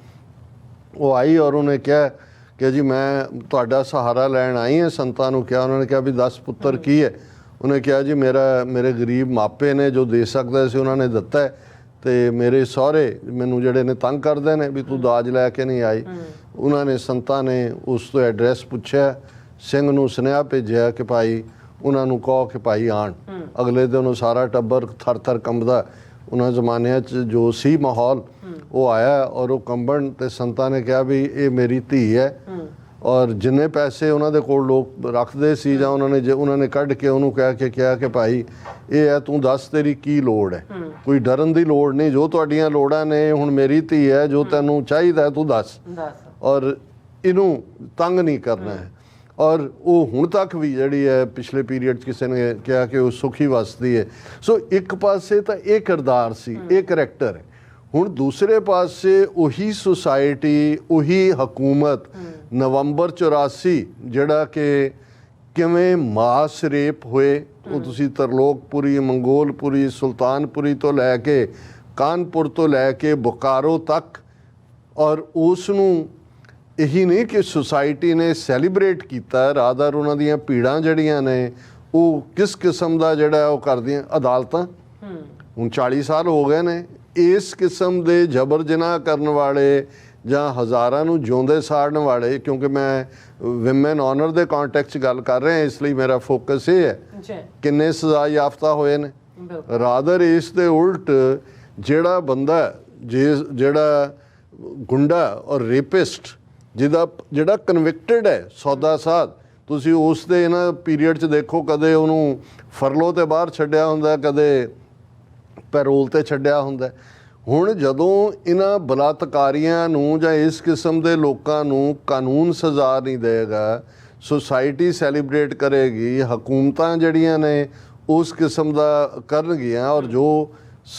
ਉਹ ਆਈ ਔਰ ਉਹਨੇ ਕਿਹਾ ਕਿ ਜੀ ਮੈਂ ਤੁਹਾਡਾ ਸਹਾਰਾ ਲੈਣ ਆਈ ਹਾਂ। ਸੰਤਾਂ ਨੂੰ ਕਿਹਾ, ਉਹਨਾਂ ਨੇ ਕਿਹਾ ਵੀ 10 ਪੁੱਤਰ ਕੀ ਹੈ? ਉਹਨੇ ਕਿਹਾ ਜੀ ਮੇਰੇ ਗਰੀਬ ਮਾਪੇ ਨੇ, ਜੋ ਦੇ ਸਕਦਾ ਸੀ ਉਹਨਾਂ ਨੇ ਦਿੱਤਾ, ਤੇ ਮੇਰੇ ਸਹੁਰੇ ਮੈਨੂੰ ਜਿਹੜੇ ਨੇ ਤੰਗ ਕਰਦੇ ਨੇ ਵੀ ਤੂੰ ਦਾਜ ਲੈ ਕੇ ਨਹੀਂ ਆਈ। ਉਹਨਾਂ ਨੇ, ਸੰਤਾਂ ਨੇ ਉਸ ਤੋਂ ਐਡਰੈਸ ਪੁੱਛਿਆ, ਸਿੰਘ ਨੂੰ ਸੁਨੇਹਾ ਭੇਜਿਆ ਕਿ ਭਾਈ ਉਹਨਾਂ ਨੂੰ ਕਹੋ ਕਿ ਭਾਈ ਆਣ। ਅਗਲੇ ਦਿਨ ਉਹ ਸਾਰਾ ਟੱਬਰ ਥਰ ਥਰ ਕੰਬਦਾ, ਉਹਨਾਂ ਜ਼ਮਾਨਿਆਂ 'ਚ ਜੋ ਸੀ ਮਾਹੌਲ, ਉਹ ਆਇਆ ਔਰ ਉਹ ਕੰਬਣ, ਤੇ ਸੰਤਾਂ ਨੇ ਕਿਹਾ ਵੀ ਇਹ ਮੇਰੀ ਧੀ ਹੈ। ਔਰ ਜਿੰਨੇ ਪੈਸੇ ਉਹਨਾਂ ਦੇ ਕੋਲ ਲੋਕ ਰੱਖਦੇ ਸੀ ਜਾਂ ਉਹਨਾਂ ਨੇ ਕੱਢ ਕੇ ਉਹਨੂੰ ਕਹਿ ਕੇ ਕਿਹਾ ਕਿ ਭਾਈ ਇਹ ਹੈ, ਤੂੰ ਦੱਸ ਤੇਰੀ ਕੀ ਲੋੜ ਹੈ, ਕੋਈ ਡਰਨ ਦੀ ਲੋੜ ਨਹੀਂ, ਜੋ ਤੁਹਾਡੀਆਂ ਲੋੜਾਂ ਨੇ, ਹੁਣ ਮੇਰੀ ਧੀ ਹੈ, ਜੋ ਤੈਨੂੰ ਚਾਹੀਦਾ ਤੂੰ ਦੱਸ, ਔਰ ਇਹਨੂੰ ਤੰਗ ਨਹੀਂ ਕਰਨਾ ਹੈ। ਔਰ ਉਹ ਹੁਣ ਤੱਕ ਵੀ ਜਿਹੜੀ ਹੈ ਪਿਛਲੇ ਪੀਰੀਅਡ 'ਚ ਕਿਸੇ ਨੇ ਕਿਹਾ ਕਿ ਉਹ ਸੁਖੀ ਵਸਦੀ ਹੈ। ਸੋ ਇੱਕ ਪਾਸੇ ਤਾਂ ਇਹ ਕਿਰਦਾਰ ਸੀ, ਇਹ ਕਰੈਕਟਰ ਹੈ। ਹੁਣ ਦੂਸਰੇ ਪਾਸੇ ਉਹੀ ਸੁਸਾਇਟੀ, ਉਹੀ ਹਕੂਮਤ, ਨਵੰਬਰ 84 ਜਿਹੜਾ ਕਿ ਕਿਵੇਂ ਮਾਸ ਰੇਪ ਹੋਏ, ਉਹ ਤੁਸੀਂ ਤਰਲੋਕਪੁਰੀ, ਮੰਗੋਲਪੁਰੀ, ਸੁਲਤਾਨਪੁਰੀ ਤੋਂ ਲੈ ਕੇ ਕਾਨਪੁਰ ਤੋਂ ਲੈ ਕੇ ਬੁਕਾਰੋ ਤੱਕ, ਔਰ ਉਸ ਨੂੰ ਇਹੀ ਨਹੀਂ ਕਿ ਸੁਸਾਇਟੀ ਨੇ ਸੈਲੀਬ੍ਰੇਟ ਕੀਤਾ, ਰਾਦਰ ਉਹਨਾਂ ਦੀਆਂ ਭੀੜਾਂ ਜਿਹੜੀਆਂ ਨੇ ਉਹ ਕਿਸ ਕਿਸਮ ਦਾ ਜਿਹੜਾ ਉਹ ਕਰਦੀਆਂ। ਅਦਾਲਤਾਂ ਹੁਣ 40 ਸਾਲ ਹੋ ਗਏ ਨੇ, ਇਸ ਕਿਸਮ ਦੇ ਜਬਰ ਜਨਾਹ ਕਰਨ ਵਾਲੇ ਜਾਂ ਹਜ਼ਾਰਾਂ ਨੂੰ ਜਿਉਂਦੇ ਸਾੜਨ ਵਾਲੇ, ਕਿਉਂਕਿ ਮੈਂ ਵਿਮਨ ਆਨਰ ਦੇ ਕੰਟੈਕਸਟ 'ਚ ਗੱਲ ਕਰ ਰਿਹਾ ਇਸ ਲਈ ਮੇਰਾ ਫੋਕਸ ਇਹ ਹੈ, ਕਿੰਨੇ ਸਜ਼ਾ ਯਾਫਤਾ ਹੋਏ ਨੇ। ਰਾਦਰ ਇਸ ਦੇ ਉਲਟ ਜਿਹੜਾ ਬੰਦਾ ਜਿਹੜਾ ਗੁੰਡਾ ਔਰ ਰੇਪਿਸਟ ਜਿਹੜਾ ਕਨਵਿਕਟਡ ਹੈ ਸੌਦਾ ਸਾਧ, ਤੁਸੀਂ ਉਸ ਦੇ ਇਹਨਾਂ ਪੀਰੀਅਡ 'ਚ ਦੇਖੋ, ਕਦੇ ਉਹਨੂੰ ਫਰਲੋ ਤੇ ਬਾਹਰ ਛੱਡਿਆ ਹੁੰਦਾ, ਕਦੇ ਪੈਰੋਲ ਤੇ ਛੱਡਿਆ ਹੁੰਦਾ। ਹੁਣ ਜਦੋਂ ਇਹਨਾਂ ਬਲਾਤਕਾਰੀਆਂ ਨੂੰ ਜਾਂ ਇਸ ਕਿਸਮ ਦੇ ਲੋਕਾਂ ਨੂੰ ਕਾਨੂੰਨ ਸਜ਼ਾ ਨਹੀਂ ਦੇਗਾ, ਸੁਸਾਇਟੀ ਸੈਲੀਬ੍ਰੇਟ ਕਰੇਗੀ, ਹਕੂਮਤਾਂ ਜਿਹੜੀਆਂ ਨੇ ਉਸ ਕਿਸਮ ਦਾ ਕਰਨਗੀਆਂ, ਔਰ ਜੋ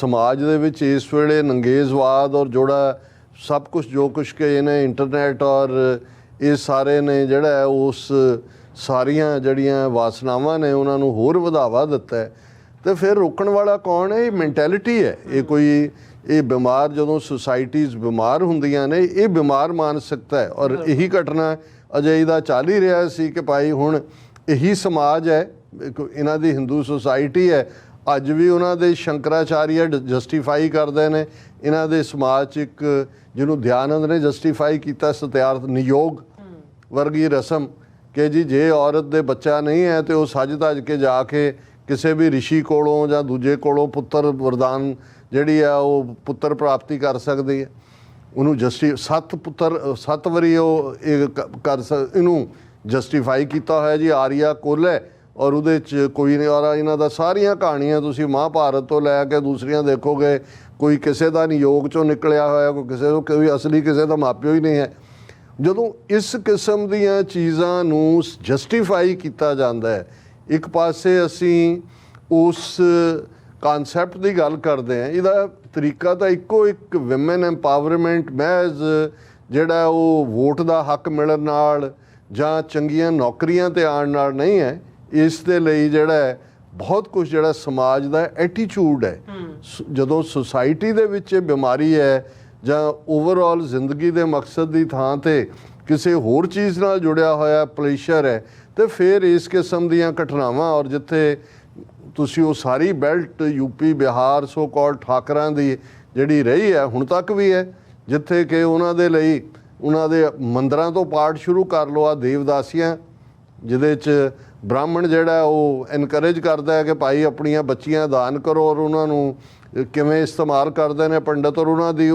ਸਮਾਜ ਦੇ ਵਿੱਚ ਇਸ ਵੇਲੇ ਨੰਗੇਜ਼ਵਾਦ ਔਰ ਜਿਹੜਾ ਸਭ ਕੁਛ ਜੋ ਕੁਛ ਕਿ ਇਹਨੇ ਇੰਟਰਨੈਟ ਔਰ ਇਹ ਸਾਰੇ ਨੇ ਜਿਹੜਾ ਹੈ ਉਸ ਸਾਰੀਆਂ ਜਿਹੜੀਆਂ ਵਾਸਨਾਵਾਂ ਨੇ ਉਹਨਾਂ ਨੂੰ ਹੋਰ ਵਧਾਵਾ ਦਿੱਤਾ ਹੈ। ਤੇ ਫਿਰ ਰੋਕਣ ਵਾਲਾ ਕੌਣ ਹੈ? ਇਹ ਮੈਂਟੈਲਿਟੀ ਹੈ। ਇਹ ਬਿਮਾਰ, ਜਦੋਂ ਸੁਸਾਇਟੀਜ਼ ਬਿਮਾਰ ਹੁੰਦੀਆਂ ਨੇ, ਇਹ ਬਿਮਾਰ ਮਾਨਸਿਕਤਾ ਹੈ। ਔਰ ਇਹੀ ਘਟਨਾ ਅਜੇ ਇਹਦਾ ਚੱਲ ਹੀ ਰਿਹਾ ਸੀ ਕਿ ਭਾਈ ਹੁਣ ਇਹੀ ਸਮਾਜ ਹੈ, ਇਹਨਾਂ ਦੀ ਹਿੰਦੂ ਸੁਸਾਇਟੀ ਹੈ, ਅੱਜ ਵੀ ਉਹਨਾਂ ਦੇ ਸ਼ੰਕਰਾਚਾਰੀਆ ਜਸਟੀਫਾਈ ਕਰਦੇ ਨੇ। ਇਹਨਾਂ ਦੇ ਸਮਾਜ 'ਚ ਇੱਕ ਜਿਹਨੂੰ ਦਿਆਨੰਦ ਨੇ ਜਸਟੀਫਾਈ ਕੀਤਾ, ਸਤਿਆਰਥ ਨਿਯੋਗ ਵਰਗੀ ਰਸਮ, ਕਿ ਜੀ ਜੇ ਔਰਤ ਦੇ ਬੱਚਾ ਨਹੀਂ ਹੈ ਤੇ ਉਹ ਸੱਜ ਧੱਜ ਕੇ ਜਾ ਕੇ ਕਿਸੇ ਵੀ ਰਿਸ਼ੀ ਕੋਲੋਂ ਜਾਂ ਦੂਜੇ ਕੋਲੋਂ ਪੁੱਤਰ ਵਰਦਾਨ ਜਿਹੜੀ ਆ ਉਹ ਪੁੱਤਰ ਪ੍ਰਾਪਤੀ ਕਰ ਸਕਦੀ ਹੈ। ਉਹਨੂੰ 7 ਵਾਰੀ ਉਹ ਇਹ ਇਹਨੂੰ ਜਸਟੀਫਾਈ ਕੀਤਾ ਹੋਇਆ ਜੀ। ਆਰੀਆ ਕੁੱਲ ਹੈ ਔਰ ਉਹਦੇ 'ਚ ਕੋਈ ਨਹੀਂ, ਔਰ ਇਹਨਾਂ ਦਾ ਸਾਰੀਆਂ ਕਹਾਣੀਆਂ ਤੁਸੀਂ ਮਹਾਭਾਰਤ ਤੋਂ ਲੈ ਕੇ ਦੂਸਰੀਆਂ ਦੇਖੋਗੇ, ਕੋਈ ਕਿਸੇ ਦਾ ਨਿਯੋਗ 'ਚੋਂ ਨਿਕਲਿਆ ਹੋਇਆ, ਕੋਈ ਕਿਸੇ ਨੂੰ, ਕੋਈ ਅਸਲੀ ਕਿਸੇ ਦਾ ਮਾਪਿਓ ਹੀ ਨਹੀਂ ਹੈ। ਜਦੋਂ ਇਸ ਕਿਸਮ ਦੀਆਂ ਚੀਜ਼ਾਂ ਨੂੰ ਜਸਟੀਫਾਈ ਕੀਤਾ ਜਾਂਦਾ ਹੈ, ਇੱਕ ਪਾਸੇ ਅਸੀਂ ਉਸ ਕਾਨਸੈਪਟ ਦੀ ਗੱਲ ਕਰਦੇ ਹਾਂ, ਇਹਦਾ ਤਰੀਕਾ ਤਾਂ ਇੱਕੋ ਇੱਕ ਵਿਮਨ ਐਮਪਾਵਰਮੈਂਟ ਮਹਿਜ਼ ਜਿਹੜਾ ਉਹ ਵੋਟ ਦਾ ਹੱਕ ਮਿਲਣ ਨਾਲ ਜਾਂ ਚੰਗੀਆਂ ਨੌਕਰੀਆਂ 'ਤੇ ਆਉਣ ਨਾਲ ਨਹੀਂ ਹੈ। ਇਸ ਦੇ ਲਈ ਜਿਹੜਾ ਹੈ ਬਹੁਤ ਕੁਝ ਜਿਹੜਾ ਸਮਾਜ ਦਾ ਐਟੀਟਿਊਡ ਹੈ। ਜਦੋਂ ਸੁਸਾਇਟੀ ਦੇ ਵਿੱਚ ਇਹ ਬਿਮਾਰੀ ਹੈ ਜਾਂ ਓਵਰਆਲ ਜ਼ਿੰਦਗੀ ਦੇ ਮਕਸਦ ਦੀ ਥਾਂ 'ਤੇ ਕਿਸੇ ਹੋਰ ਚੀਜ਼ ਨਾਲ ਜੁੜਿਆ ਹੋਇਆ ਪਲੇਸ਼ਰ ਹੈ, ਤੇ ਫਿਰ ਇਸ ਕਿਸਮ ਦੀਆਂ ਘਟਨਾਵਾਂ, ਔਰ ਜਿੱਥੇ ਤੁਸੀਂ ਉਹ ਸਾਰੀ ਬੈਲਟ ਯੂਪੀ ਬਿਹਾਰ ਸੋ ਕਾਲ ਠਾਕਰਾਂ ਦੀ ਜਿਹੜੀ ਰਹੀ ਹੈ ਹੁਣ ਤੱਕ ਵੀ ਹੈ, ਜਿੱਥੇ ਕਿ ਉਹਨਾਂ ਦੇ ਲਈ ਉਹਨਾਂ ਦੇ ਮੰਦਰਾਂ ਤੋਂ ਪਾਠ ਸ਼ੁਰੂ ਕਰ ਲਓ, ਆ ਦੇਵਦਾਸੀਆਂ, ਜਿਹਦੇ 'ਚ ਬ੍ਰਾਹਮਣ ਜਿਹੜਾ ਉਹ ਐਨਕਰੇਜ ਕਰਦਾ ਹੈ ਕਿ ਭਾਈ ਆਪਣੀਆਂ ਬੱਚੀਆਂ ਦਾਨ ਕਰੋ ਔਰ ਉਹਨਾਂ ਨੂੰ ਕਿਵੇਂ ਇਸਤੇਮਾਲ ਕਰਦੇ ਨੇ ਪੰਡਤ, ਔਰ ਉਹਨਾਂ ਦੀ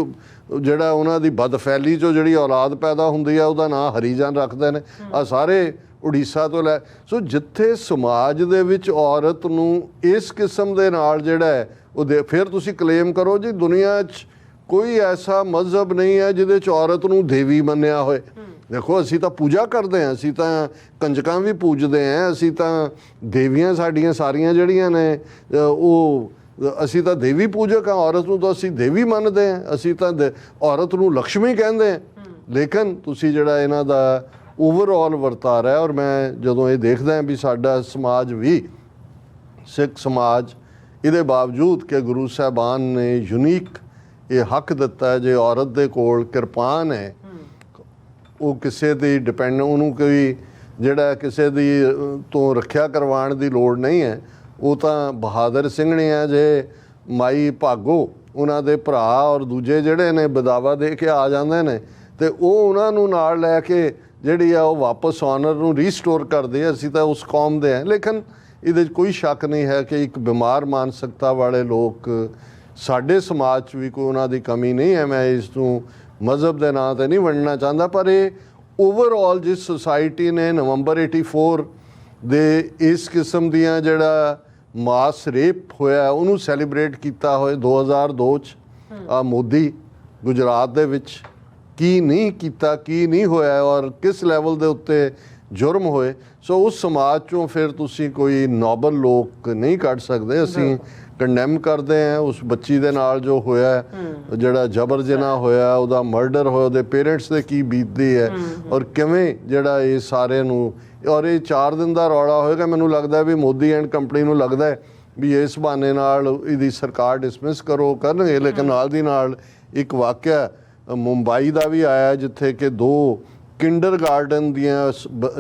ਜਿਹੜਾ ਉਹਨਾਂ ਦੀ ਬਦਫੈਲੀ 'ਚੋਂ ਜਿਹੜੀ ਔਲਾਦ ਪੈਦਾ ਹੁੰਦੀ ਆ ਉਹਦਾ ਨਾਂ ਹਰੀਜਨ ਰੱਖਦੇ ਨੇ। ਆ ਸਾਰੇ ਉੜੀਸਾ ਤੋਂ ਲੈ। ਸੋ ਜਿੱਥੇ ਸਮਾਜ ਦੇ ਵਿੱਚ ਔਰਤ ਨੂੰ ਇਸ ਕਿਸਮ ਦੇ ਨਾਲ ਜਿਹੜਾ ਹੈ ਉਹ ਫਿਰ ਤੁਸੀਂ ਕਲੇਮ ਕਰੋ ਜੀ ਦੁਨੀਆ 'ਚ ਕੋਈ ਐਸਾ ਮਜ਼ਹਬ ਨਹੀਂ ਹੈ ਜਿਹਦੇ 'ਚ ਔਰਤ ਨੂੰ ਦੇਵੀ ਮੰਨਿਆ ਹੋਏ। ਦੇਖੋ ਅਸੀਂ ਤਾਂ ਪੂਜਾ ਕਰਦੇ ਹਾਂ, ਅਸੀਂ ਤਾਂ ਕੰਜਕਾਂ ਵੀ ਪੂਜਦੇ ਹਾਂ, ਅਸੀਂ ਤਾਂ ਦੇਵੀਆਂ ਸਾਡੀਆਂ ਸਾਰੀਆਂ ਜਿਹੜੀਆਂ ਨੇ ਉਹ ਅਸੀਂ ਤਾਂ ਦੇਵੀ ਪੂਜਕ ਹਾਂ। ਔਰਤ ਨੂੰ ਤਾਂ ਅਸੀਂ ਦੇਵੀ ਮੰਨਦੇ ਹਾਂ, ਅਸੀਂ ਤਾਂ ਔਰਤ ਨੂੰ ਲਕਸ਼ਮੀ ਕਹਿੰਦੇ ਹਾਂ। ਲੇਕਿਨ ਤੁਸੀਂ ਜਿਹੜਾ ਇਹਨਾਂ ਦਾ ਓਵਰਆਲ ਵਰਤਾਰਾ ਹੈ, ਔਰ ਮੈਂ ਜਦੋਂ ਇਹ ਦੇਖਦਾ ਹਾਂ ਵੀ ਸਾਡਾ ਸਮਾਜ ਵੀ ਸਿੱਖ ਸਮਾਜ ਇਹਦੇ ਬਾਵਜੂਦ ਕਿ ਗੁਰੂ ਸਾਹਿਬਾਨ ਨੇ ਯੂਨੀਕ ਇਹ ਹੱਕ ਦਿੱਤਾ ਜੇ ਔਰਤ ਦੇ ਕੋਲ ਕਿਰਪਾਨ ਹੈ, ਉਹ ਕਿਸੇ ਦੀ ਡਿਪੈਂਡ ਉਹਨੂੰ ਕੋਈ ਜਿਹੜਾ ਕਿਸੇ ਦੀ ਤੋਂ ਰੱਖਿਆ ਕਰਵਾਉਣ ਦੀ ਲੋੜ ਨਹੀਂ ਹੈ। ਉਹ ਤਾਂ ਬਹਾਦਰ ਸਿੰਘਣੇ ਆ ਜੇ ਮਾਈ ਭਾਗੋ ਉਹਨਾਂ ਦੇ ਭਰਾ ਔਰ ਦੂਜੇ ਜਿਹੜੇ ਨੇ ਬਦਾਵਾ ਦੇ ਕੇ ਆ ਜਾਂਦੇ ਨੇ ਤੇ ਉਹ ਉਹਨਾਂ ਨੂੰ ਨਾਲ ਲੈ ਕੇ ਜਿਹੜੀ ਆ ਉਹ ਵਾਪਸ ਆਨਰ ਨੂੰ ਰੀਸਟੋਰ ਕਰਦੇ ਆ। ਅਸੀਂ ਤਾਂ ਉਸ ਕੌਮ ਦੇ ਹਾਂ। ਲੇਕਿਨ ਇਹਦੇ 'ਚ ਕੋਈ ਸ਼ੱਕ ਨਹੀਂ ਹੈ ਕਿ ਇੱਕ ਬਿਮਾਰ ਮਾਨਸਿਕਤਾ ਵਾਲੇ ਲੋਕ ਸਾਡੇ ਸਮਾਜ 'ਚ ਵੀ ਕੋਈ ਉਹਨਾਂ ਦੀ ਕਮੀ ਨਹੀਂ ਹੈ। ਮੈਂ ਇਸ ਨੂੰ ਮਜ਼ਹਬ ਦੇ ਨਾਂ 'ਤੇ ਨਹੀਂ ਵੰਡਣਾ ਚਾਹੁੰਦਾ, ਪਰ ਇਹ ਓਵਰਆਲ ਜਿਸ ਸੁਸਾਇਟੀ ਨੇ ਨਵੰਬਰ 84 ਦੇ ਇਸ ਕਿਸਮ ਦੀਆਂ ਜਿਹੜਾ ਮਾਸ ਰੇਪ ਹੋਇਆ ਉਹਨੂੰ ਸੈਲੀਬ੍ਰੇਟ ਕੀਤਾ ਹੋਏ 2002 'ਚ ਆ ਮੋਦੀ ਗੁਜਰਾਤ ਦੇ ਵਿੱਚ ਕੀ ਨਹੀਂ ਕੀਤਾ, ਕੀ ਨਹੀਂ ਹੋਇਆ ਔਰ ਕਿਸ ਲੈਵਲ ਦੇ ਉੱਤੇ ਜੁਰਮ ਹੋਏ। ਸੋ ਉਸ ਸਮਾਜ 'ਚੋਂ ਫਿਰ ਤੁਸੀਂ ਕੋਈ ਨੋਬਲ ਲੋਕ ਨਹੀਂ ਕੱਢ ਸਕਦੇ। ਅਸੀਂ ਕੰਡੈਮ ਕਰਦੇ ਹਾਂ ਉਸ ਬੱਚੀ ਦੇ ਨਾਲ ਜੋ ਹੋਇਆ, ਜਿਹੜਾ ਜਬਰ ਜਨਾਹ ਹੋਇਆ, ਉਹਦਾ ਮਰਡਰ ਹੋਇਆ, ਉਹਦੇ ਪੇਰੈਂਟਸ ਦੇ ਕੀ ਬੀਤਦੀ ਹੈ ਔਰ ਕਿਵੇਂ ਜਿਹੜਾ ਇਹ ਸਾਰੇ ਨੂੰ ਔਰ ਇਹ 4 ਦਿਨ ਦਾ ਰੌਲਾ ਹੋਏਗਾ। ਮੈਨੂੰ ਲੱਗਦਾ ਵੀ ਮੋਦੀ ਐਂਡ ਕੰਪਨੀ ਨੂੰ ਲੱਗਦਾ ਵੀ ਇਸ ਬਹਾਨੇ ਨਾਲ ਇਹਦੀ ਸਰਕਾਰ ਡਿਸਮਿਸ ਕਰਨਗੇ। ਲੇਕਿਨ ਨਾਲ ਦੀ ਨਾਲ ਇੱਕ ਵਾਕਿਆ ਮੁੰਬਈ ਦਾ ਵੀ ਆਇਆ ਜਿੱਥੇ ਕਿ 2 ਕਿੰਡਰਗਾਰਡਨ ਦੀਆਂ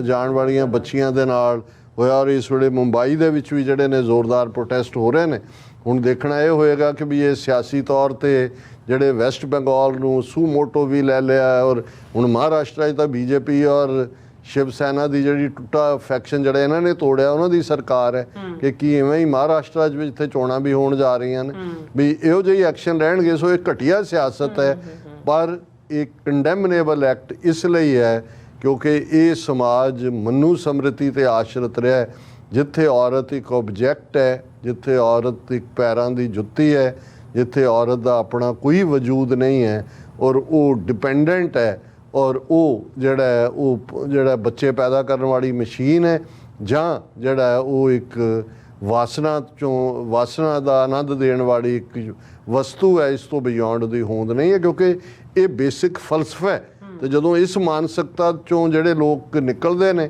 ਜਾਣ ਵਾਲੀਆਂ ਬੱਚੀਆਂ ਦੇ ਨਾਲ ਹੋਇਆ ਔਰ ਇਸ ਵੇਲੇ ਮੁੰਬਈ ਦੇ ਵਿੱਚ ਵੀ ਜਿਹੜੇ ਨੇ ਜ਼ੋਰਦਾਰ ਪ੍ਰੋਟੈਸਟ ਹੋ ਰਹੇ ਨੇ। ਹੁਣ ਦੇਖਣਾ ਇਹ ਹੋਏਗਾ ਕਿ ਵੀ ਇਹ ਸਿਆਸੀ ਤੌਰ 'ਤੇ ਜਿਹੜੇ ਵੈਸਟ ਬੰਗਾਲ ਨੂੰ ਸੂ ਮੋਟੋ ਵੀ ਲੈ ਲਿਆ ਔਰ ਹੁਣ ਮਹਾਰਾਸ਼ਟਰ 'ਚ ਤਾਂ ਬੀਜੇਪੀ ਔਰ ਸ਼ਿਵ ਸੈਨਾ ਦੀ ਜਿਹੜੀ ਟੁੱਟਾ ਫੈਕਸ਼ਨ ਜਿਹੜਾ ਇਹਨਾਂ ਨੇ ਤੋੜਿਆ ਉਹਨਾਂ ਦੀ ਸਰਕਾਰ ਹੈ ਕਿ ਕੀ ਇਵੇਂ ਹੀ ਮਹਾਰਾਸ਼ਟਰ 'ਚ ਵੀ ਜਿੱਥੇ ਚੋਣਾਂ ਵੀ ਹੋਣ ਜਾ ਰਹੀਆਂ ਨੇ ਵੀ ਇਹੋ ਜਿਹੀ ਐਕਸ਼ਨ ਰਹਿਣਗੇ। ਸੋ ਇਹ ਘਟੀਆ ਸਿਆਸਤ ਹੈ, ਪਰ ਇਹ ਕੰਡੈਮਨੇਬਲ ਐਕਟ ਇਸ ਲਈ ਹੈ ਕਿਉਂਕਿ ਇਹ ਸਮਾਜ ਮਨੂ ਸਮ੍ਰਿਤੀ 'ਤੇ ਆਸ਼ਰਿਤ ਰਿਹਾ, ਜਿੱਥੇ ਔਰਤ ਇੱਕ ਆਬਜੈਕਟ ਹੈ, ਜਿੱਥੇ ਔਰਤ ਇੱਕ ਪੈਰਾਂ ਦੀ ਜੁੱਤੀ ਹੈ, ਜਿੱਥੇ ਔਰਤ ਦਾ ਆਪਣਾ ਕੋਈ ਵਜੂਦ ਨਹੀਂ ਹੈ ਔਰ ਉਹ ਡਿਪੈਂਡੈਂਟ ਹੈ ਔਰ ਉਹ ਜਿਹੜਾ ਬੱਚੇ ਪੈਦਾ ਕਰਨ ਵਾਲੀ ਮਸ਼ੀਨ ਹੈ ਜਾਂ ਜਿਹੜਾ ਉਹ ਇੱਕ ਵਾਸਨਾ ਦਾ ਆਨੰਦ ਦੇਣ ਵਾਲੀ ਇੱਕ ਵਸਤੂ ਹੈ। ਇਸ ਤੋਂ ਬਿਯੋਂਡ ਦੀ ਹੋਂਦ ਨਹੀਂ ਹੈ ਕਿਉਂਕਿ ਇਹ ਬੇਸਿਕ ਫਲਸਫਾ ਹੈ। ਤੇ ਜਦੋਂ ਇਸ ਮਾਨਸਿਕਤਾ 'ਚੋਂ ਜਿਹੜੇ ਲੋਕ ਨਿਕਲਦੇ ਨੇ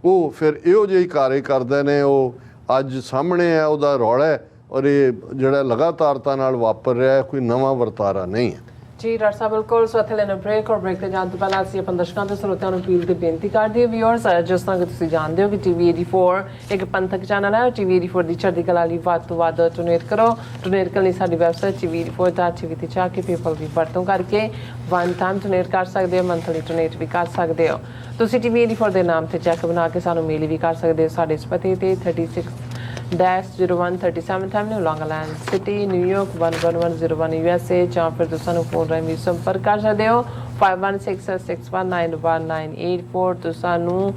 ਉਹ ਫਿਰ ਇਹੋ ਜਿਹੀ ਕਾਰੇ ਕਰਦੇ ਨੇ। ਉਹ ਅੱਜ ਸਾਹਮਣੇ ਹੈ, ਉਹਦਾ ਰੌਲਾ ਹੈ ਔਰ ਇਹ ਜਿਹੜਾ ਲਗਾਤਾਰਤਾ ਨਾਲ ਵਾਪਰ ਰਿਹਾ ਹੈ, ਕੋਈ ਨਵਾਂ ਵਰਤਾਰਾ ਨਹੀਂ ਹੈ। ਜੀ ਡਾਕਟਰ ਸਾਹਿਬ ਬਿਲਕੁਲ। ਸੋ ਇੱਥੇ ਲੈਣਾ ਬ੍ਰੇਕ ਔਰ ਬ੍ਰੇਕ ਤੇ ਜਾਣ ਤੋਂ ਪਹਿਲਾਂ ਅਸੀਂ ਆਪਣੇ ਦਰਸ਼ਕਾਂ ਤੇ ਸਰੋਤਿਆਂ ਨੂੰ ਅਪੀਲ ਤੇ ਬੇਨਤੀ ਕਰਦੇ ਹਾਂ ਵਿਊਅਰਸ, ਜਿਸ ਤਰ੍ਹਾਂ ਕਿ ਤੁਸੀਂ ਜਾਣਦੇ ਹੋ ਕਿ TV 84 ਇੱਕ ਪੰਥਕ ਚੈਨਲ ਹੈ। TV 84 ਦੀ ਚੜ੍ਹਦੀ ਕਲਾ ਲਈ ਵੱਧ ਤੋਂ ਵੱਧ ਡੋਨੇਟ ਕਰੋ। ਡੋਨੇਟ ਕਰਨ ਲਈ ਸਾਡੀ ਵੈਬਸਾਈਟ tv84.tv ਤੇ ਜਾ ਕੇ PayPal ਦੀ ਵਰਤੋਂ ਕਰਕੇ ਵਨ ਟਾਈਮ ਡੋਨੇਟ ਕਰ ਸਕਦੇ ਹੋ, ਮੰਥਲੀ ਡੋਨੇਟ ਵੀ ਕਰ ਸਕਦੇ ਹੋ। ਤੁਸੀਂ TV 84 ਦੇ ਨਾਮ ਤੇ ਚੈੱਕ ਬਣਾ ਕੇ ਸਾਨੂੰ ਮੇਲ ਵੀ ਕਰ ਸਕਦੇ ਹੋ ਸਾਡੇ ਇਸ ਪਤੇ ਤੇ 36-0137 Avenue, Long Island City, New York 11101 USA, ਜਾਂ ਫਿਰ ਤੁਸੀਂ ਸਾਨੂੰ ਫੋਨ ਰਾਹੀਂ ਵੀ ਸੰਪਰਕ ਕਰ ਸਕਦੇ ਹੋ 5166191984। ਤੁਸੀਂ ਸਾਨੂੰ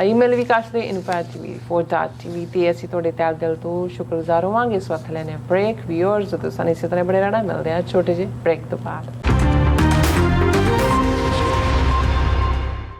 ਈਮੇਲ ਵੀ ਕਰ ਸਕਦੇ info@tv4.tv ਤੇ ਅਸੀਂ ਤੁਹਾਡੇ ਤਹਿ ਦਿਲ ਤੋਂ ਸ਼ੁਕਰਗੁਜ਼ਾਰ ਹੋਵਾਂਗੇ। ਇਸ ਵਕਤ ਲੈਣੇ ਬ੍ਰੇਕ ਵਿਊਅਰਸ, ਤੁਸੀਂ ਸਾਨੂੰ ਇਸੇ ਤਰ੍ਹਾਂ ਬਣੇ ਰਹਿਣਾ। ਮਿਲਦੇ ਹਾਂ ਛੋਟੇ ਜਿਹੇ ਬ੍ਰੇਕ ਤੋਂ ਬਾਅਦ।